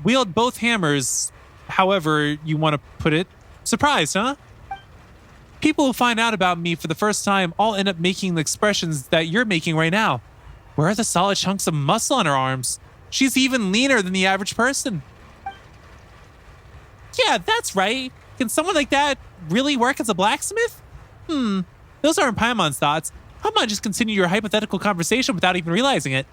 wield both hammers, however you want to put it. Surprised, huh? People who find out about me for the first time all end up making the expressions that you're making right now. Where are the solid chunks of muscle on her arms? She's even leaner than the average person. Yeah, that's right. Can someone like that really work as a blacksmith? Those aren't Paimon's thoughts. Paimon just continue your hypothetical conversation without even realizing it.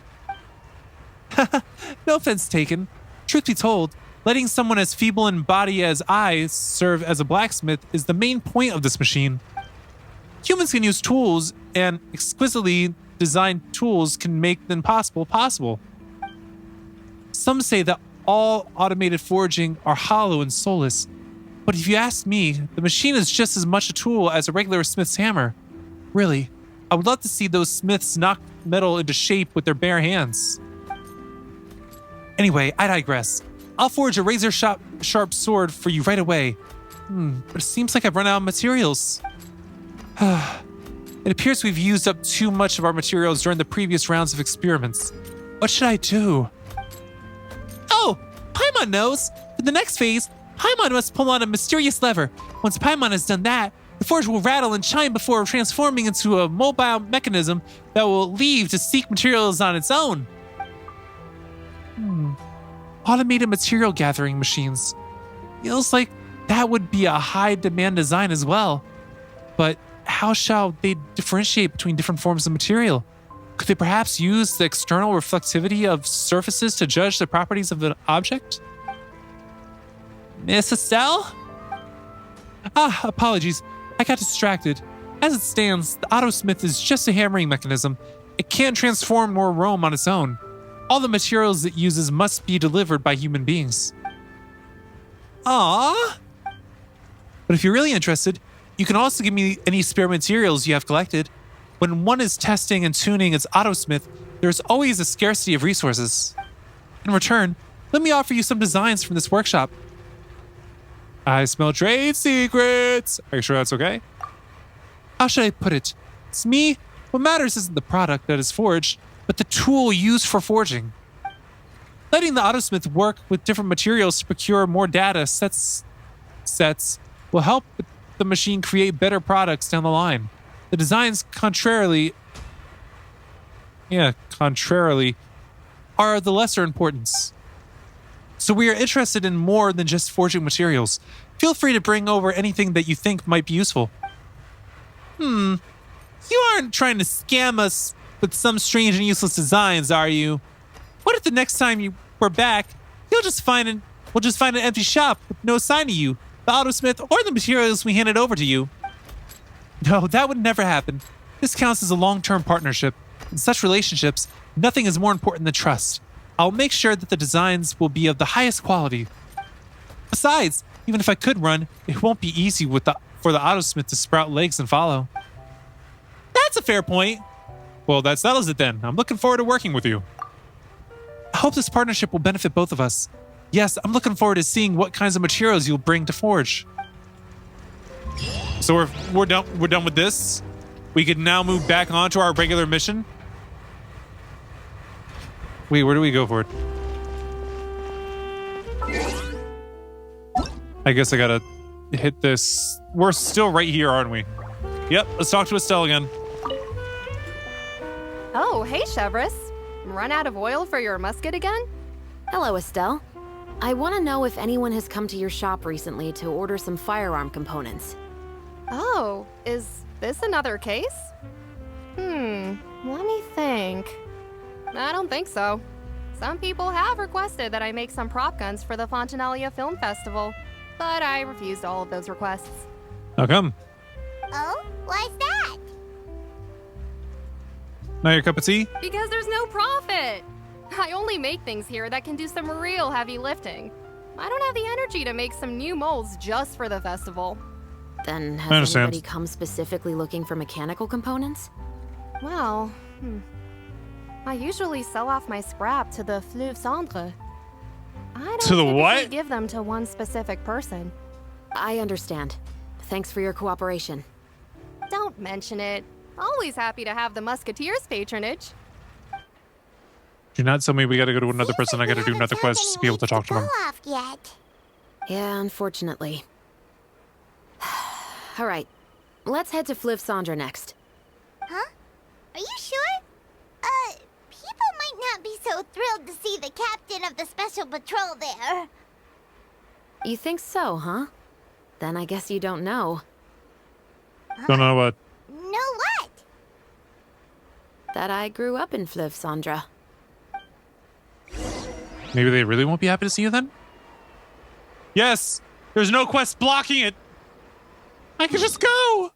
No offense taken. Truth be told, letting someone as feeble in body as I serve as a blacksmith is the main point of this machine. Humans can use tools, and exquisitely designed tools can make the impossible possible. Some say that all automated forging are hollow and soulless. But if you ask me, the machine is just as much a tool as a regular smith's hammer. Really, I would love to see those smiths knock metal into shape with their bare hands. Anyway, I digress. I'll forge a razor-sharp sword for you right away. But it seems like I've run out of materials. It appears we've used up too much of our materials during the previous rounds of experiments. What should I do? Oh, Paimon knows! For the next phase, Paimon must pull on a mysterious lever. Once Paimon has done that, the forge will rattle and chime before transforming into a mobile mechanism that will leave to seek materials on its own. Automated material gathering machines. Feels like that would be a high-demand design as well. But how shall they differentiate between different forms of material? Could they perhaps use the external reflectivity of surfaces to judge the properties of an object? Miss Estelle? Apologies. I got distracted. As it stands, the autosmith is just a hammering mechanism. It can't transform nor roam on its own. All the materials it uses must be delivered by human beings. But if you're really interested, you can also give me any spare materials you have collected. When one is testing and tuning its autosmith, there's always a scarcity of resources. In return, let me offer you some designs from this workshop. I smell trade secrets. Are you sure that's okay? How should I put it? To me, what matters isn't the product that is forged, but the tool used for forging. Letting the autosmith work with different materials to procure more data sets will help the machine create better products down the line. The designs contrarily are the lesser importance. So we are interested in more than just forging materials. Feel free to bring over anything that you think might be useful. You aren't trying to scam us with some strange and useless designs, are you? What if the next time we're back, we'll just find an empty shop with no sign of you, the autosmith, or the materials we handed over to you? No, that would never happen. This counts as a long-term partnership. In such relationships, nothing is more important than trust. I'll make sure that the designs will be of the highest quality. Besides, Even if I could run, it won't be easy for the Autosmith to sprout legs and follow. That's a fair point. Well, that settles it then. I'm looking forward to working with you. I hope this partnership will benefit both of us. Yes, I'm looking forward to seeing what kinds of materials you'll bring to forge. So we're done with this. We can now move back on to our regular mission. Wait, where do we go for it? I guess I gotta hit this. We're still right here, aren't we? Yep, let's talk to Estelle again. Oh, hey, Chevris. Run out of oil for your musket again? Hello, Estelle. I want to know if anyone has come to your shop recently to order some firearm components. Oh, is this another case? Let me think. I don't think so. Some people have requested that I make some prop guns for the Fontanalia Film Festival, but I refused all of those requests. How come? Oh, why's that? Not your cup of tea? Because there's no profit! I only make things here that can do some real heavy lifting. I don't have the energy to make some new molds just for the festival. Then has anybody come specifically looking for mechanical components? Well, I usually sell off my scrap to the Fleuve Cendre. I don't to the typically what? give them to one specific person. I understand. Thanks for your cooperation. Don't mention it. Always happy to have the Musketeers' patronage. Do not tell me we gotta go to another person. I gotta do another quest just to be able to talk to them. Yet. Yeah, unfortunately. All right, let's head to Fleuve Cendre next. Huh? Are you sure? People might not be so thrilled to see the captain of the special patrol there. You think so, huh? Then I guess you don't know. Don't know what. Know what? That I grew up in Fleuve Cendre. Maybe they really won't be happy to see you then? Yes! There's no quest blocking it! I can just go!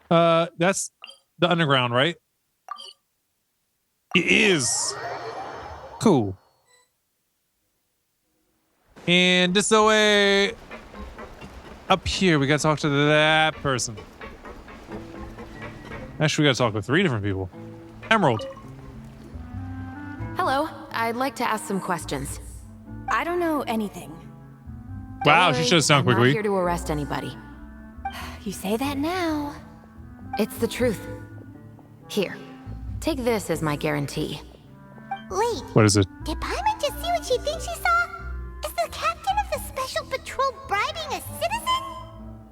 That's the underground, right? It is! Cool. And this way... Up here, we gotta talk to that person. Actually, we gotta talk with 3 different people. Emerald. Hello, I'd like to ask some questions. I don't know anything. Wow, she shuts down I'm quickly. not here to arrest anybody. You say that now. It's the truth. Here, take this as my guarantee. Wait. What is it? Did Paimon just see what she thinks she saw? Is the captain of the special patrol bribing a citizen?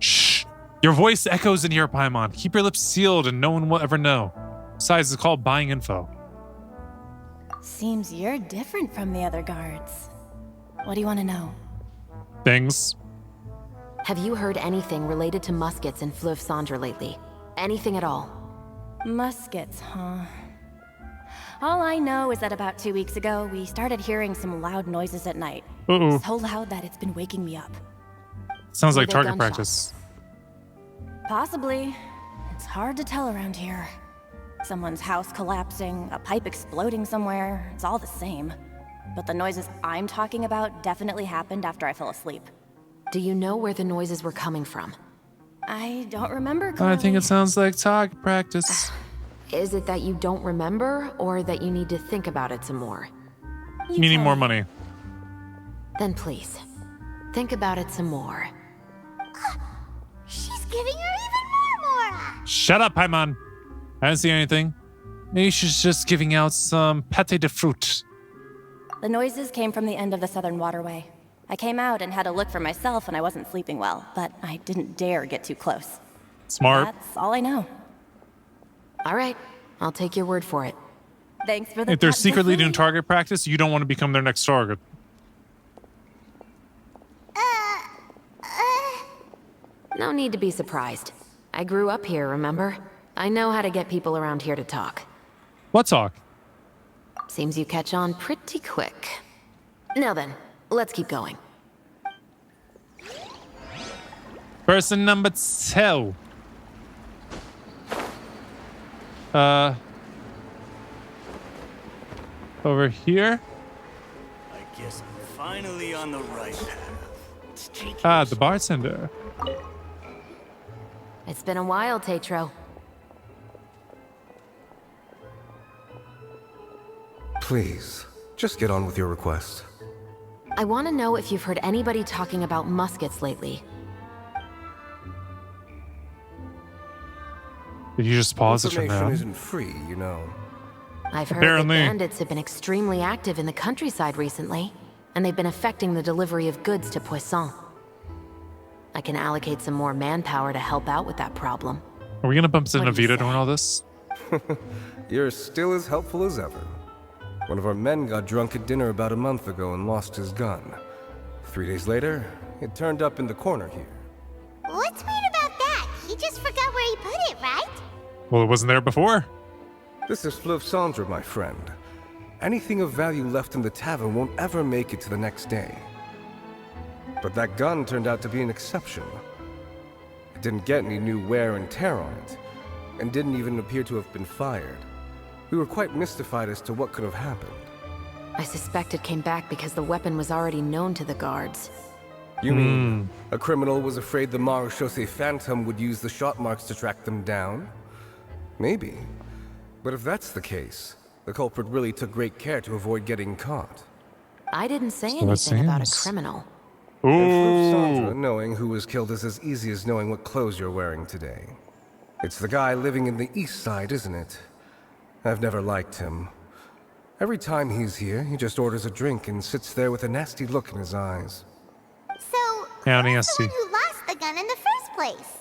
Shh! Your voice echoes in here, Paimon. Keep your lips sealed and no one will ever know. Besides, it's called buying info. Seems you're different from the other guards. What do you want to know? Things. Have you heard anything related to muskets in Fleuve Cendre lately? Anything at all? Muskets, huh? All I know is that about 2 weeks ago, we started hearing some loud noises at night. Uh-oh. So loud that it's been waking me up. Sounds like Were they target gunshots? practice. Possibly. It's hard to tell around here. Someone's house collapsing, a pipe exploding somewhere, it's all the same. But the noises I'm talking about definitely happened after I fell asleep. Do you know where the noises were coming from? I don't remember clearly. I think it sounds like target practice. Is it that you don't remember, or that you need to think about it some more? You need more money. Then please, think about it some more. She's giving her even more Mora. Shut up, Paimon. I didn't see anything. Maybe she's just giving out some pâté de fruit. The noises came from the end of the southern waterway. I came out and had a look for myself and I wasn't sleeping well, but I didn't dare get too close. Smart. That's all I know. All right, I'll take your word for it. Thanks for the If they're cut to secretly sleep. doing target practice, you don't want to become their next target. No need to be surprised. I grew up here, remember? I know how to get people around here to talk. What talk? Seems you catch on pretty quick. Now then, let's keep going. Person number 2. Over here. I guess I'm finally on the right path. Ah, the bartender. It's been a while, Tetro. Please, just get on with your request. I want to know if you've heard anybody talking about muskets lately. Did you just pause it from Information now? isn't free, you know. I've heard Apparently. that bandits have been extremely active in the countryside recently, and they've been affecting the delivery of goods to Poisson. I can allocate some more manpower to help out with that problem. Are we gonna bump into What do you Navita during all this? You're still as helpful as ever. One of our men got drunk at dinner about a month ago and lost his gun. 3 days later, it turned up in the corner here. What's weird about that? He just forgot where he put it, right? Well, it wasn't there before. This is Fleuve Cendre, my friend. Anything of value left in the tavern won't ever make it to the next day. But that gun turned out to be an exception. It didn't get any new wear and tear on it, and didn't even appear to have been fired. We were quite mystified as to what could have happened. I suspect it came back because the weapon was already known to the guards. You mean a criminal was afraid the Marechaussee Phantom would use the shot marks to track them down? Maybe. But if that's the case, the culprit really took great care to avoid getting caught. I didn't say So it anything about a seems. criminal. And Fleuve Cendre, Ooh. knowing who was killed is as easy as knowing what clothes you're wearing today. It's the guy living in the east side, isn't it? I've never liked him. Every time he's here, he just orders a drink and sits there with a nasty look in his eyes. So, Yeah, who's nasty. the one who lost the gun in the first place?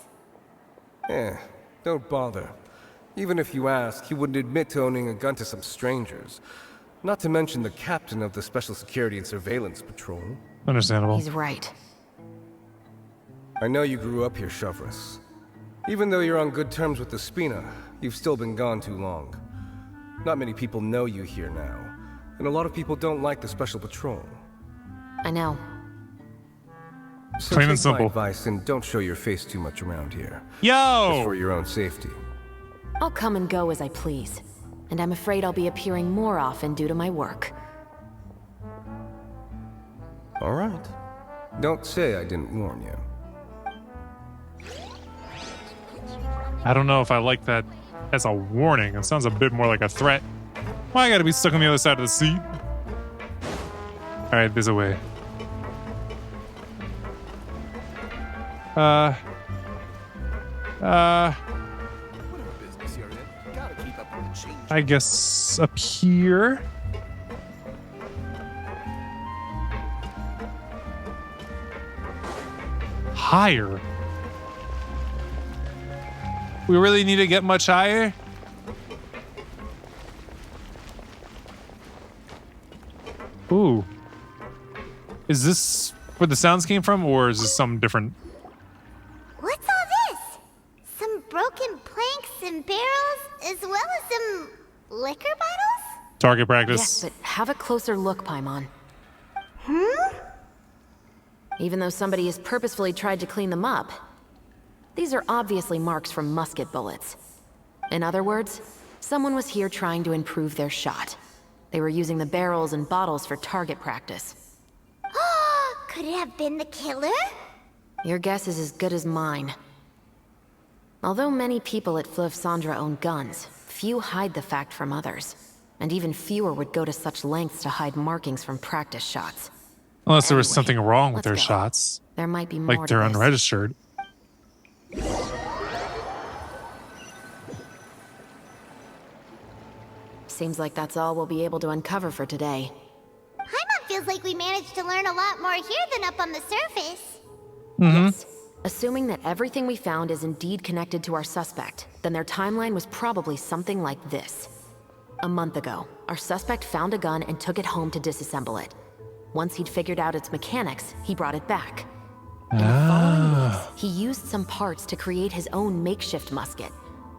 Don't bother. Even if you ask, he wouldn't admit to owning a gun to some strangers. Not to mention the captain of the Special Security and Surveillance Patrol. Understandable. He's right. I know you grew up here, Chevres. Even though you're on good terms with the Spina, you've still been gone too long. Not many people know you here now, and a lot of people don't like the Special Patrol. I know. So Plain and take my simple. advice and don't show your face too much around here. Yo! Just for your own safety. I'll come and go as I please. And I'm afraid I'll be appearing more often due to my work. All right. Don't say I didn't warn you. I don't know if I like that as a warning. It sounds a bit more like a threat. Why I gotta be stuck on the other side of the seat? Alright, there's a way. I guess up here. Higher. We really need to get much higher? Ooh. Is this where the sounds came from, or is this something different? What's all this? Some broken planks and barrels, as well as some liquor bottles? Target practice. Yes, but have a closer look, Paimon. Even though somebody has purposefully tried to clean them up, these are obviously marks from musket bullets. In other words, someone was here trying to improve their shot. They were using the barrels and bottles for target practice. Could it have been the killer? Your guess is as good as mine. Although many people at Fleuve Cendre own guns, few hide the fact from others. And even fewer would go to such lengths to hide markings from practice shots. Unless there was Anyway, something wrong with their let's go. shots. There might be more Like to they're this. unregistered. Seems like that's all we'll be able to uncover for today. Paimon feels like we managed to learn a lot more here than up on the surface. Yes. Assuming that everything we found is indeed connected to our suspect, then their timeline was probably something like this. A month ago, our suspect found a gun and took it home to disassemble it. Once he'd figured out its mechanics, he brought it back. In the following weeks, he used some parts to create his own makeshift musket,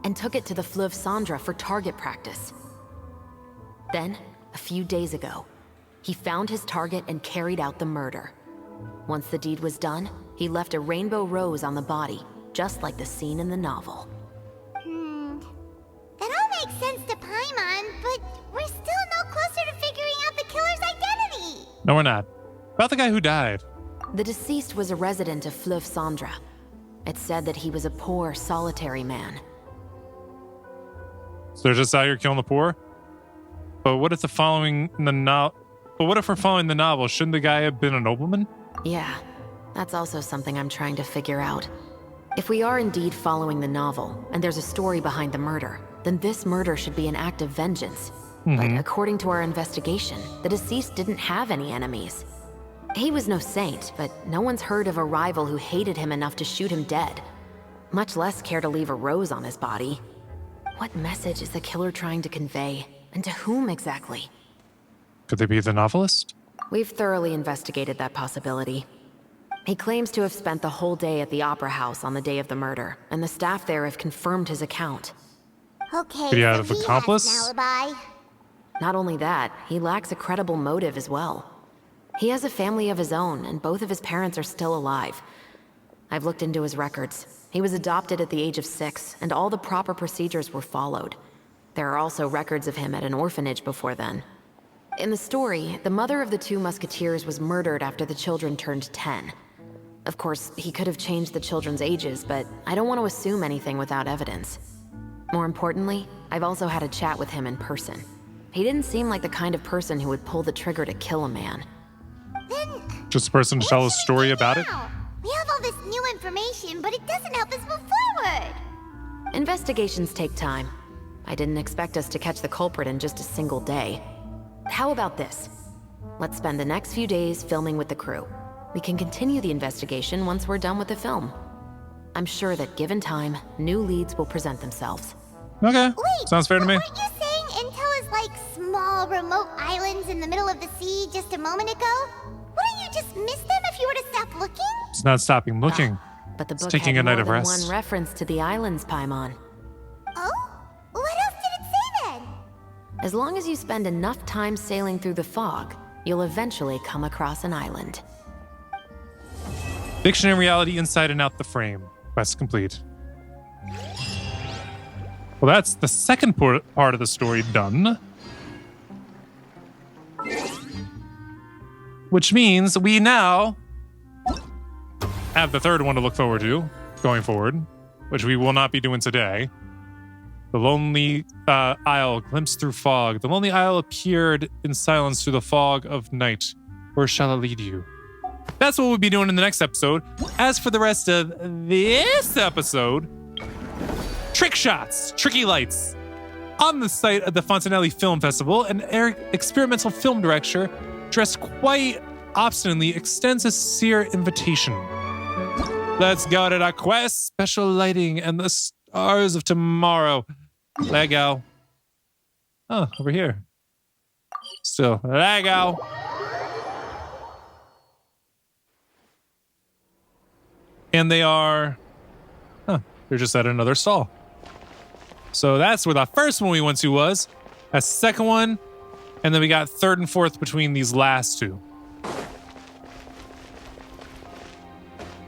and took it to the Fleuve Cendre for target practice. Then, a few days ago, he found his target and carried out the murder. Once the deed was done, he left a rainbow rose on the body, just like the scene in the novel. That all makes sense to Paimon, but we're still no closer to figuring out the killer's identity. No, we're not. About the guy who died. The deceased was a resident of Fleuve Cendre. It said that he was a poor, solitary man. So they're just out here killing the poor? But what if we're following the novel? Shouldn't the guy have been a nobleman? Yeah, that's also something I'm trying to figure out. If we are indeed following the novel, and there's a story behind the murder, then this murder should be an act of vengeance. But according to our investigation, the deceased didn't have any enemies. He was no saint, but no one's heard of a rival who hated him enough to shoot him dead. Much less care to leave a rose on his body. What message is the killer trying to convey? And to whom exactly? Could they be the novelist? We've thoroughly investigated that possibility. He claims to have spent the whole day at the Opera House on the day of the murder, and the staff there have confirmed his account. Okay, Could he so have an he accomplice? has an alibi. Not only that, he lacks a credible motive as well. He has a family of his own, and both of his parents are still alive. I've looked into his records. He was adopted at the age of 6, and all the proper procedures were followed. There are also records of him at an orphanage before then. In the story, the mother of the 2 musketeers was murdered after the children turned 10. Of course, he could have changed the children's ages, but I don't want to assume anything without evidence. More importantly, I've also had a chat with him in person. He didn't seem like the kind of person who would pull the trigger to kill a man. Then Just a person to tell a story about it? we have all this new information, but it doesn't help us move forward. Investigations take time. I didn't expect us to catch the culprit in just a single day. How about this? Let's spend the next few days filming with the crew. We can continue the investigation once we're done with the film. I'm sure that given time, new leads will present themselves. Okay, Wait, sounds fair to me. Weren't you saying Intel is like small, remote islands in the middle of the sea just a moment ago? Wouldn't you just miss them if you were to stop looking? It's not stopping looking. But the It's book taking had a night more of than rest. one reference to the islands, Paimon. Oh? What else did it say then? As long as you spend enough time sailing through the fog, you'll eventually come across an island. Fiction and reality inside and out the frame. Quest complete. Well, that's the second part of the story done. Which means we now have the third one to look forward to going forward, which we will not be doing today. The lonely isle glimpsed through fog. The lonely isle appeared in silence through the fog of night. Where shall it lead you? That's what we'll be doing in the next episode. As for the rest of this episode, trick shots, tricky lights. On the site of the Fontanelli Film Festival, an experimental film director dressed quite obstinately extends a sincere invitation. Let's go to the quest, special lighting, and the stars of tomorrow. Lego. Oh, over here. Still, Lego. And they are, they're just at another stall. So that's where the first one we went to was. A second one, and then we got third and fourth between these last two.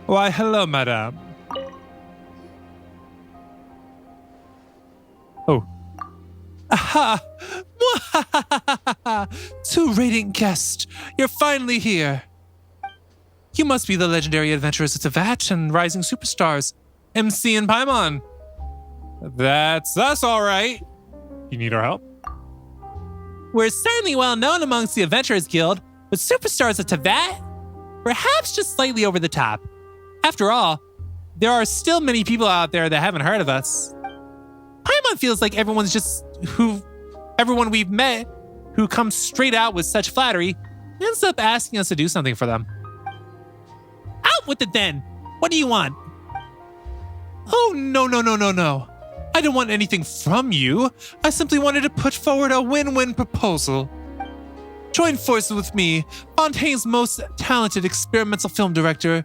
Why, hello, madame. Oh. Aha! Two radiant guests, you're finally here. You must be the legendary adventurers of Tavat and rising superstars, MC and Paimon. That's us, all right. You need our help? We're certainly well known amongst the Adventurers Guild, but superstars of Tavat? Perhaps just slightly over the top. After all, there are still many people out there that haven't heard of us. Paimon feels like everyone we've met who comes straight out with such flattery ends up asking us to do something for them. Out with it then! What do you want? Oh, no. I don't want anything from you. I simply wanted to put forward a win-win proposal. Join forces with me, Fontaine's most talented experimental film director,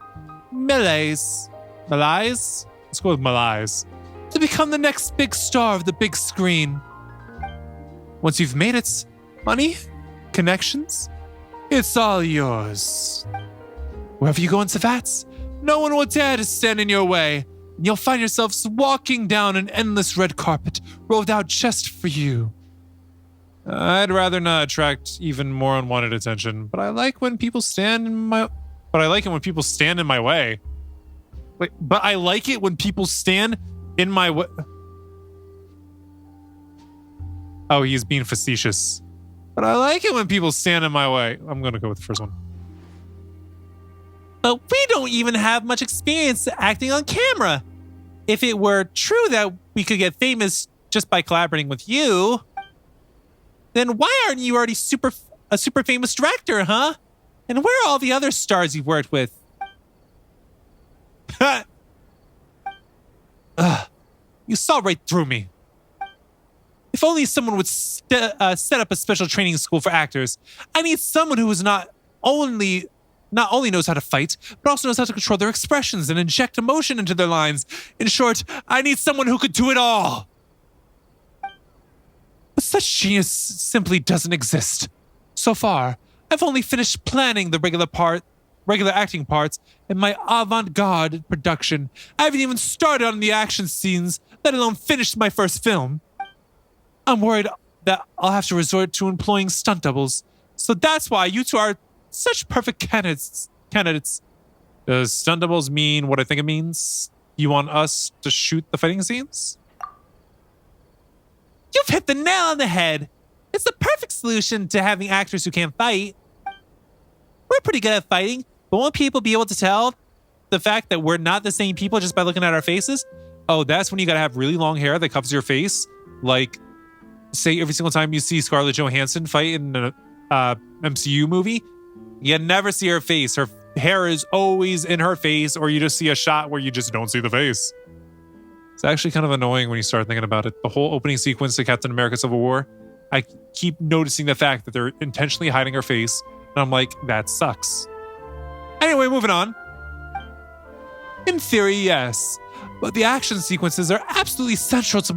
Malaise. Malaise? Let's go with Malaise. To become the next big star of the big screen. Once you've made it, money, connections, it's all yours. Wherever you go in Savats, no one will dare to stand in your way, and you'll find yourselves walking down an endless red carpet rolled out just for you. I'd rather not attract even more unwanted attention, but I like when people stand in my way. Wait, but I like it when people stand in my way. Oh, he's being facetious. But I like it when people stand in my way. I'm going to go with the first one. But we don't even have much experience acting on camera. If it were true that we could get famous just by collaborating with you, then why aren't you already a super famous director, huh? And where are all the other stars you've worked with? You saw right through me. If only someone would set up a special training school for actors. I need someone who is not only knows how to fight, but also knows how to control their expressions and inject emotion into their lines. In short, I need someone who could do it all. But such genius simply doesn't exist. So far, I've only finished planning the regular acting parts in my avant-garde production. I haven't even started on the action scenes, let alone finished my first film. I'm worried that I'll have to resort to employing stunt doubles. So that's why you two are such perfect candidates. Does stunt doubles mean what I think it means? You want us to shoot the fighting scenes? You've hit the nail on the head. It's the perfect solution to having actors who can't fight. We're pretty good at fighting, but won't people be able to tell the fact that we're not the same people just by looking at our faces? Oh, that's when you gotta have really long hair that covers your face. Like, say every single time you see Scarlett Johansson fight in an MCU movie, you never see her face. Her hair is always in her face, or you just see a shot where you just don't see the face. It's actually kind of annoying when you start thinking about it. The whole opening sequence to Captain America Civil War, I keep noticing the fact that they're intentionally hiding her face, and I'm like, that sucks. Anyway, moving on. In theory, yes, but the action sequences are absolutely central to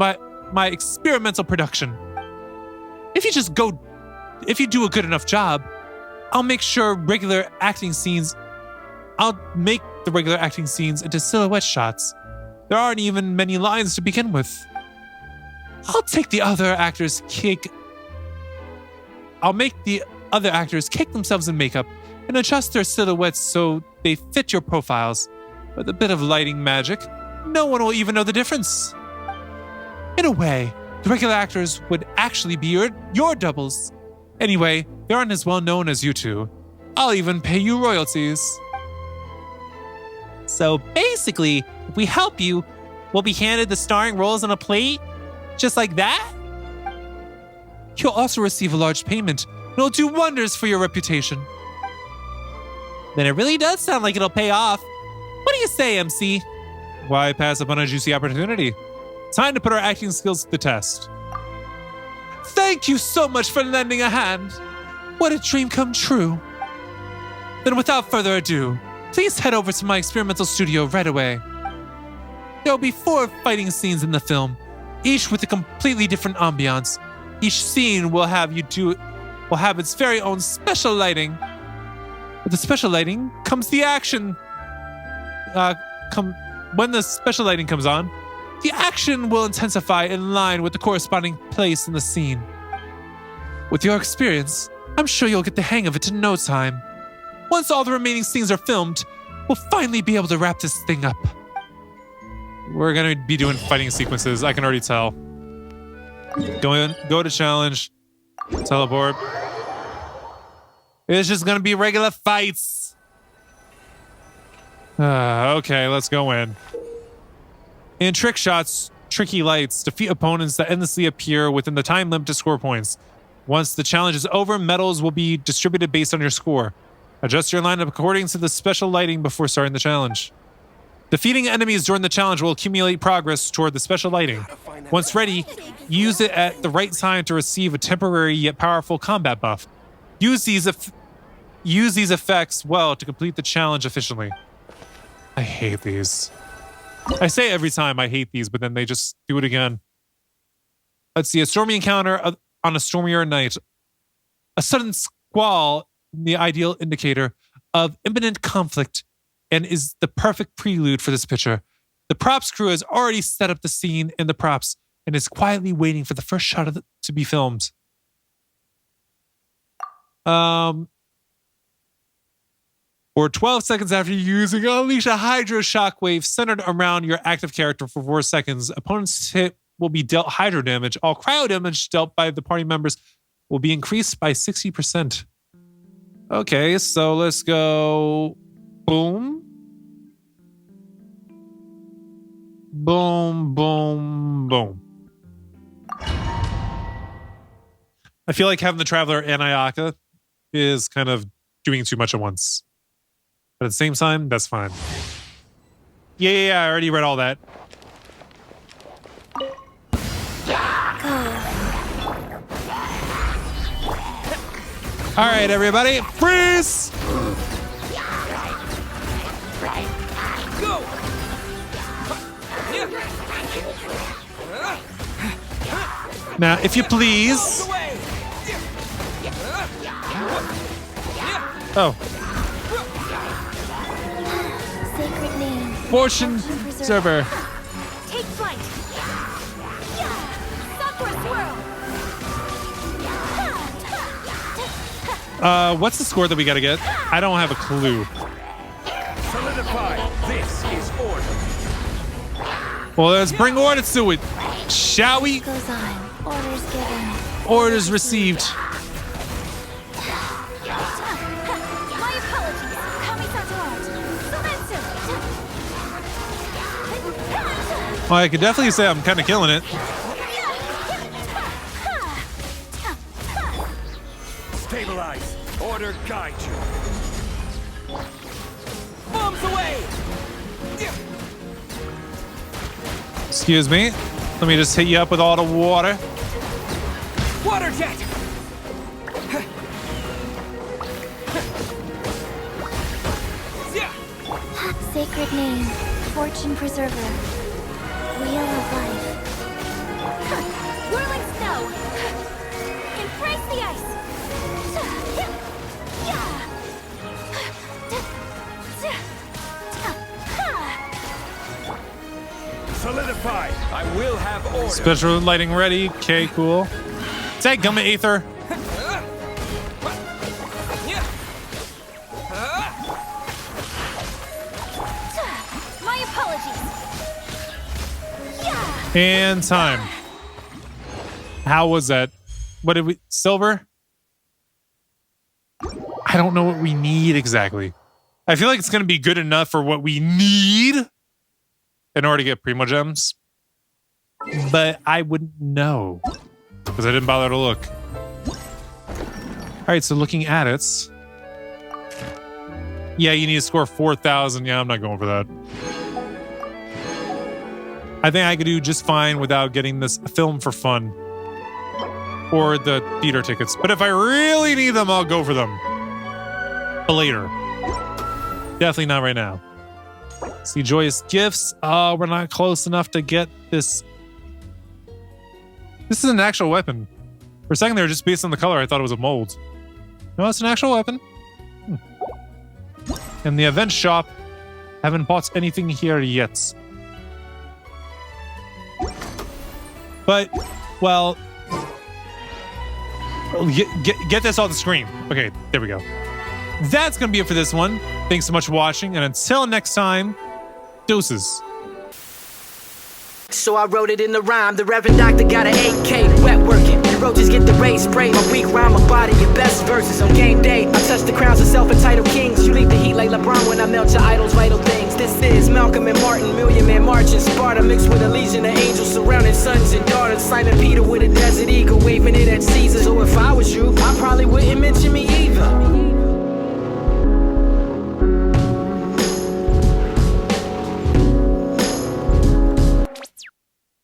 my experimental production. If you do a good enough job, I'll make the regular acting scenes into silhouette shots. There aren't even many lines to begin with. I'll make the other actors kick themselves in makeup and adjust their silhouettes so they fit your profiles. With a bit of lighting magic, no one will even know the difference. In a way, the regular actors would actually be your doubles. Anyway, they aren't as well known as you two. I'll even pay you royalties. So basically, if we help you, we'll be handed the starring roles on a plate? Just like that? You'll also receive a large payment, and it'll do wonders for your reputation. Then it really does sound like it'll pay off. What do you say, MC? Why pass up on a juicy opportunity? Time to put our acting skills to the test. Thank you so much for lending a hand. What a dream come true. Then without further ado, please head over to my experimental studio right away. There will be 4 fighting scenes in the film, each with a completely different ambiance. Each scene will have its very own special lighting. With the special lighting comes the action. When the special lighting comes on, the action will intensify in line with the corresponding place in the scene. With your experience, I'm sure you'll get the hang of it in no time. Once all the remaining scenes are filmed, we'll finally be able to wrap this thing up. We're gonna be doing fighting sequences, I can already tell. Go to challenge. Teleport. It's just gonna be regular fights. Okay, let's go in. In trick shots, tricky lights defeat opponents that endlessly appear within the time limit to score points. Once the challenge is over, medals will be distributed based on your score. Adjust your lineup according to the special lighting before starting the challenge. Defeating enemies during the challenge will accumulate progress toward the special lighting. Once ready, use it at the right time to receive a temporary yet powerful combat buff. Use these effects well to complete the challenge efficiently. I hate these. I say every time I hate these, but then they just do it again. Let's see, a stormy encounter on a stormier night. A sudden squall, the ideal indicator of imminent conflict, and is the perfect prelude for this picture. The props crew has already set up the scene and the props and is quietly waiting for the first shot to be filmed. For 12 seconds after using, unleash a Hydro Shockwave centered around your active character for 4 seconds. Opponent's hit will be dealt Hydro damage. All cryo damage dealt by the party members will be increased by 60%. Okay, so let's go boom. Boom, boom, boom. I feel like having the Traveler and Ayaka is kind of doing too much at once. But at the same time, that's fine. Yeah, I already read all that. All right, everybody, freeze! Go! Now, if you please. Oh. Sacred name. Fortune server. Take flight. Sakura swirl. What's the score that we gotta get? I don't have a clue. Solidify. This is order. Well, let's bring order to it, shall we? Goes on. Orders given. Orders received. My apologies. Well, I could definitely say I'm kind of killing it. Stabilize. Order guide you. Bombs away. Excuse me. Let me just hit you up with all the water. Water jet. Sacred name. Fortune preserver. Wheel of life. Whirling snow. Embrace the ice. Solidify. I will have order. Special lighting ready. Okay, cool. Take Gumma Aether. My apologies. And time. How was that? What did we... Silver? I don't know what we need exactly. I feel like it's going to be good enough for what we need in order to get Primo Gems. But I wouldn't know. Because I didn't bother to look. Alright, so looking at it. Yeah, you need to score 4,000. Yeah, I'm not going for that. I think I could do just fine without getting this film for fun. Or the theater tickets. But if I really need them, I'll go for them. But later. Definitely not right now. See, joyous gifts. Oh, we're not close enough to get this. This is an actual weapon. For a second there, just based on the color, I thought it was a mold. No, it's an actual weapon. In the event shop, haven't bought anything here yet. But, well, get this off the screen. Okay, there we go. That's going to be it for this one. Thanks so much for watching, and until next time, deuces. So I wrote it in the rhyme. The Reverend Doctor got an 8K, wet working. The roaches get the race spray. My weak rhyme, my body, your best verses on game day. I touch the crowns of self-entitled kings. You leave the heat like LeBron when I melt your idols' vital things. This is Malcolm and Martin, Million Man March in Sparta, mixed with a legion of angels surrounding sons and daughters. Simon Peter with a desert eagle, waving it at sea.